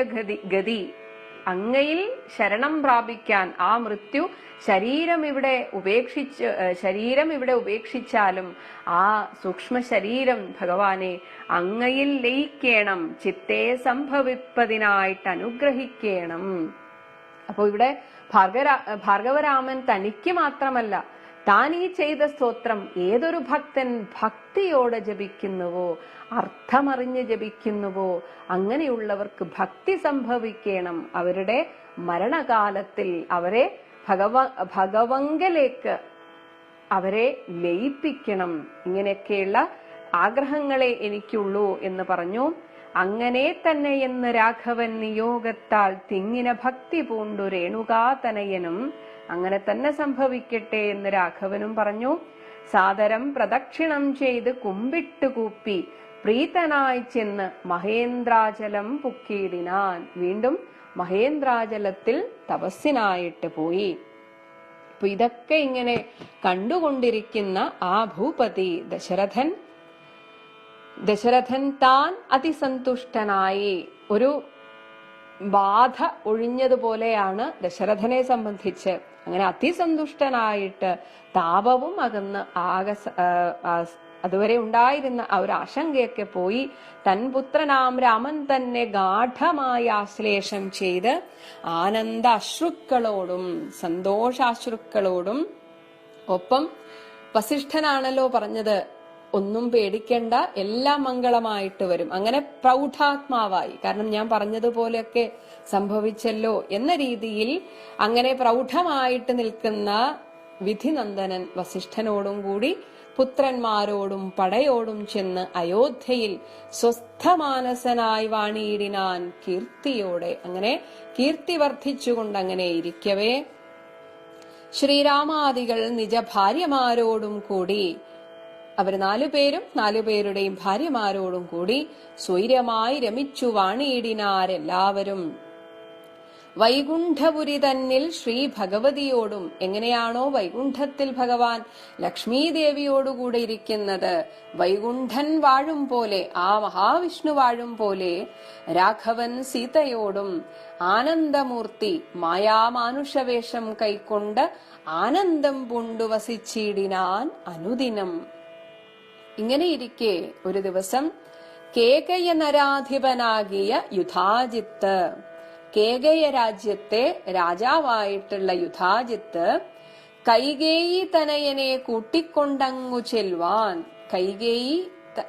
ഗതി, അങ്ങയിൽ ശരണം പ്രാപിക്കാൻ, ആ മൃത്യു ശരീരം ഇവിടെ ഉപേക്ഷിച്ചാലും ആ സൂക്ഷ്മ ശരീരം ഭഗവാനെ അങ്ങയിൽ ലയിക്കണം, ചിത്തേ സംഭവിപ്പതിനായിട്ട് അനുഗ്രഹിക്കണം. അപ്പൊ ഇവിടെ ഭാർഗവരാമൻ തനിക്ക് മാത്രമല്ല, താൻ ഈ ചെയ്ത സ്തോത്രം ഏതൊരു ഭക്തൻ ഭക്തിയോടെ ജപിക്കുന്നുവോ, അർത്ഥമറിഞ്ഞ് ജപിക്കുന്നുവോ, അങ്ങനെയുള്ളവർക്ക് ഭക്തി സംഭവിക്കണം. അവരുടെ മരണകാലത്തിൽ അവരെ ഭഗവങ്കലേക്ക് അവരെ ലയിപ്പിക്കണം. ഇങ്ങനെയൊക്കെയുള്ള ആഗ്രഹങ്ങളെ എനിക്കുള്ളൂ എന്ന് പറഞ്ഞു. അങ്ങനെ തന്നെ എന്ന് രാഘവൻ നിയോഗത്താൽ തിങ്ങിന ഭക്തി പൂണ്ടു രേണുകാതനയനും, അങ്ങനെ തന്നെ സംഭവിക്കട്ടെ എന്ന് രാഘവനും പറഞ്ഞു. സാദരം പ്രദക്ഷിണം ചെയ്ത് കുമ്പിട്ടുകൂപ്പി പ്രീതനായി ചെന്ന് മഹേന്ദ്രാചലം പുക്കിയിടിനാൻ. വീണ്ടും മഹേന്ദ്രാചലത്തിൽ തപസ്സിനായിട്ട് പോയി. അപ്പൊ ഇതൊക്കെ ഇങ്ങനെ കണ്ടുകൊണ്ടിരിക്കുന്ന ആ ഭൂപതി ദശരഥൻ താൻ അതിസന്തുഷ്ടനായി. ഒരു ബാധ ഒഴിഞ്ഞതുപോലെയാണ് ദശരഥനെ സംബന്ധിച്ച്. അങ്ങനെ അതിസന്തുഷ്ടനായിട്ട് താപവും അകന്ന് അതുവരെ ഉണ്ടായിരുന്ന ആ ഒരു ആശങ്കയൊക്കെ പോയി. തൻ പുത്രനാം രാമൻ തന്നെ ഗാഠമായി ആശ്ലേഷം ചെയ്ത് ആനന്ദ അശ്രുക്കളോടും സന്തോഷാശ്രുക്കളോടും, ഒപ്പം വസിഷ്ഠനാണല്ലോ പറഞ്ഞത്, ഒന്നും പേടിക്കണ്ട, എല്ലാം മംഗളമായിട്ട് വരും. അങ്ങനെ പ്രൗഢാത്മാവായി, കാരണം ഞാൻ പറഞ്ഞതുപോലെയൊക്കെ സംഭവിച്ചല്ലോ എന്ന രീതിയിൽ അങ്ങനെ പ്രൗഢമായിട്ട് നിൽക്കുന്ന വിധിനന്ദനൻ വസിഷ്ഠനോടും കൂടി പുത്രന്മാരോടും പടയോടും ചെന്ന് അയോധ്യയിൽ സ്വസ്ഥമാനസനായി വാണിയിടിനാൻ കീർത്തിയോടെ. അങ്ങനെ കീർത്തി വർദ്ധിച്ചുകൊണ്ട് അങ്ങനെ ഇരിക്കവേ ശ്രീരാമാദികൾ നിജ ഭാര്യമാരോടും കൂടി, അവർ 4 പേരും 4 പേരുടെയും ഭാര്യമാരോടും കൂടി സ്വൈര്യമായി രമിച്ചു വാണിയിടിനാരെല്ലാവരും. വൈകുണ്ഠപുരി തന്നിൽ ശ്രീ ഭഗവതിയോടും, എങ്ങനെയാണോ വൈകുണ്ഠത്തിൽ ഭഗവാൻ ലക്ഷ്മീ ദേവിയോടുകൂടെ ഇരിക്കുന്നത്, വൈകുണ്ഠൻ വാഴും പോലെ, ആ മഹാവിഷ്ണു വാഴും പോലെ രാഘവൻ സീതയോടും ആനന്ദമൂർത്തി മായാമാനുഷവേഷം കൈക്കൊണ്ട് ആനന്ദം പൂണ്ടു വസിച്ചിടിനാൻ അനുദിനം. ഇങ്ങനെയിരിക്കെ ഒരു ദിവസം കേകയ നരാധിപനാകിയ യുധാജിത്ത്, കേകയ രാജ്യത്തെ രാജാവായിട്ടുള്ള യുധാജിത്ത് കൈകേയി തനയനെ കൂട്ടിക്കൊണ്ടങ്ങു ചെൽവാൻ, കൈകേയിയുടെ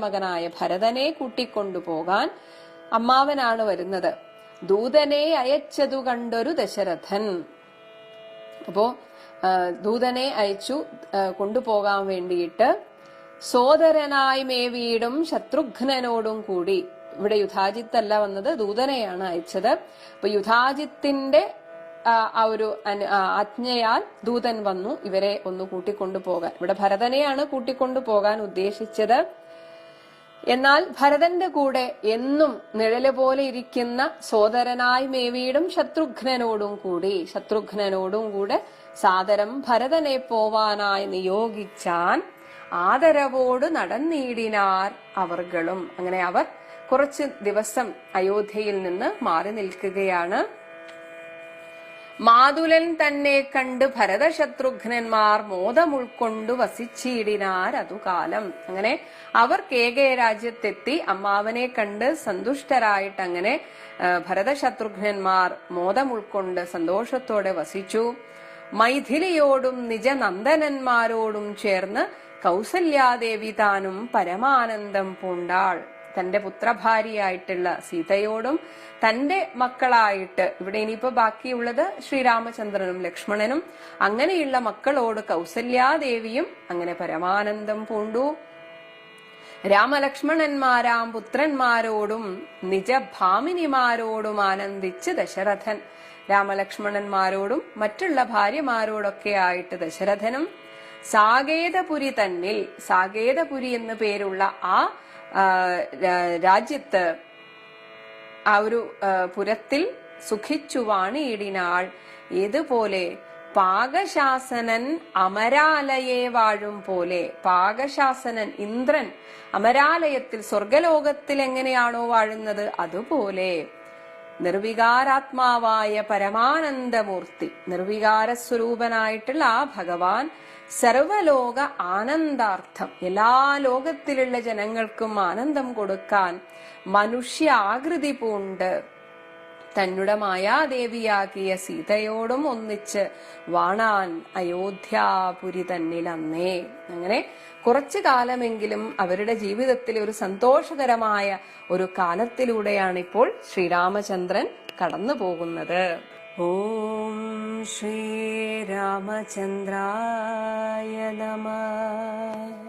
മകനായ ഭരതനെ കൂട്ടിക്കൊണ്ടുപോകാൻ അമ്മാവനാണ് വരുന്നത്. ദൂതനെ അയച്ചതു കണ്ടൊരു ദശരഥൻ. അപ്പോ ദൂതനെ അയച്ചു കൊണ്ടുപോകാൻ വേണ്ടിയിട്ട് സോദരനായി മേവിയിടും ശത്രുഘ്നനോടും കൂടി. ഇവിടെ യുധാജിത്തല്ല വന്നത്, ദൂതനെയാണ് അയച്ചത്. അപ്പൊ യുധാജിത്തിന്റെ ആ ഒരു ആജ്ഞയാൽ ദൂതൻ വന്നു ഇവരെ ഒന്ന് കൂട്ടിക്കൊണ്ടുപോകാൻ. ഇവിടെ ഭരതനെയാണ് കൂട്ടിക്കൊണ്ടുപോകാൻ ഉദ്ദേശിച്ചത്. എന്നാൽ ഭരതന്റെ കൂടെ എന്നും നിഴല് പോലെ ഇരിക്കുന്ന സോദരനായി മേവിയിടും ശത്രുഘ്നനോടും കൂടെ സാദരം ഭരതനെ പോവാനായി നിയോഗിച്ചാൻ ആദരവോട് നടന്നിടിനാർ അവർകളും. അങ്ങനെ അവർ കുറച്ച് ദിവസം അയോധ്യയിൽ നിന്ന് മാറി നിൽക്കുകയാണ്. മാതുലൻ തന്നെ കണ്ട് ഭരതശത്രുഘ്നന്മാർ മോദം ഉൾക്കൊണ്ടു വസിച്ചിടിനാർ അതുകാലം. അങ്ങനെ അവർ കേകയ രാജ്യത്തെത്തി അമ്മാവനെ കണ്ട് സന്തുഷ്ടരായിട്ട് അങ്ങനെ ഭരതശത്രുഘ്നന്മാർ മോദം ഉൾക്കൊണ്ട് സന്തോഷത്തോടെ വസിച്ചു. മൈഥിലിയോടും നിജനന്ദനന്മാരോടും ചേർന്ന് കൗസല്യാദേവി താനും പരമാനന്ദം പൂണ്ടാൾ. തന്റെ പുത്രഭാര്യയായിട്ടുള്ള സീതയോടും തന്റെ മക്കളായിട്ട്, ഇവിടെ ഇനിയിപ്പോ ബാക്കിയുള്ളത് ശ്രീരാമചന്ദ്രനും ലക്ഷ്മണനും, അങ്ങനെയുള്ള മക്കളോട് കൗസല്യാദേവിയും അങ്ങനെ പരമാനന്ദം പൂണ്ടു. രാമലക്ഷ്മണന്മാരാം പുത്രന്മാരോടും നിജഭാമിനിമാരോടും ആനന്ദിച്ച് ദശരഥൻ. രാമലക്ഷ്മണന്മാരോടും മറ്റുള്ള ഭാര്യമാരോടൊക്കെ ആയിട്ട് ദശരഥനും സാകേതപുരി തന്നിൽ, സാകേതപുരി എന്നു പേരുള്ള ആ രാജ്യത്ത്, ആ ഒരു പുരത്തിൽ സുഖിച്ചു വാണിയിടിനാൾ. ഏതുപോലെ പാകശാസനൻ അമരാലയെ വാഴും പോലെ. പാകശാസനൻ ഇന്ദ്രൻ അമരാലയത്തിൽ സ്വർഗലോകത്തിൽ എങ്ങനെയാണോ വാഴുന്നത് അതുപോലെ നിർവികാരാത്മാവായ പരമാനന്ദമൂർത്തി, നിർവികാര സ്വരൂപനായിട്ടുള്ള ആ ഭഗവാൻ സർവലോക ആനന്ദാർത്ഥം, എല്ലാ ലോകത്തിലുള്ള ജനങ്ങൾക്കും ആനന്ദം കൊടുക്കാൻ മനുഷ്യ ആകൃതി പൂണ്ട് തന്നുടെ മായാദേവിയാക്കിയ സീതയോടും ഒന്നിച്ച് വാണാൻ അയോധ്യാപുരി തന്നിലന്നേ. അങ്ങനെ കുറച്ചു കാലമെങ്കിലും അവരുടെ ജീവിതത്തിൽ ഒരു സന്തോഷകരമായ ഒരു കാലത്തിലൂടെയാണ് ഇപ്പോൾ ശ്രീരാമചന്ദ്രൻ കടന്നു പോകുന്നത്. ഓം ശ്രീരാമചന്ദ്രായ നമഃ.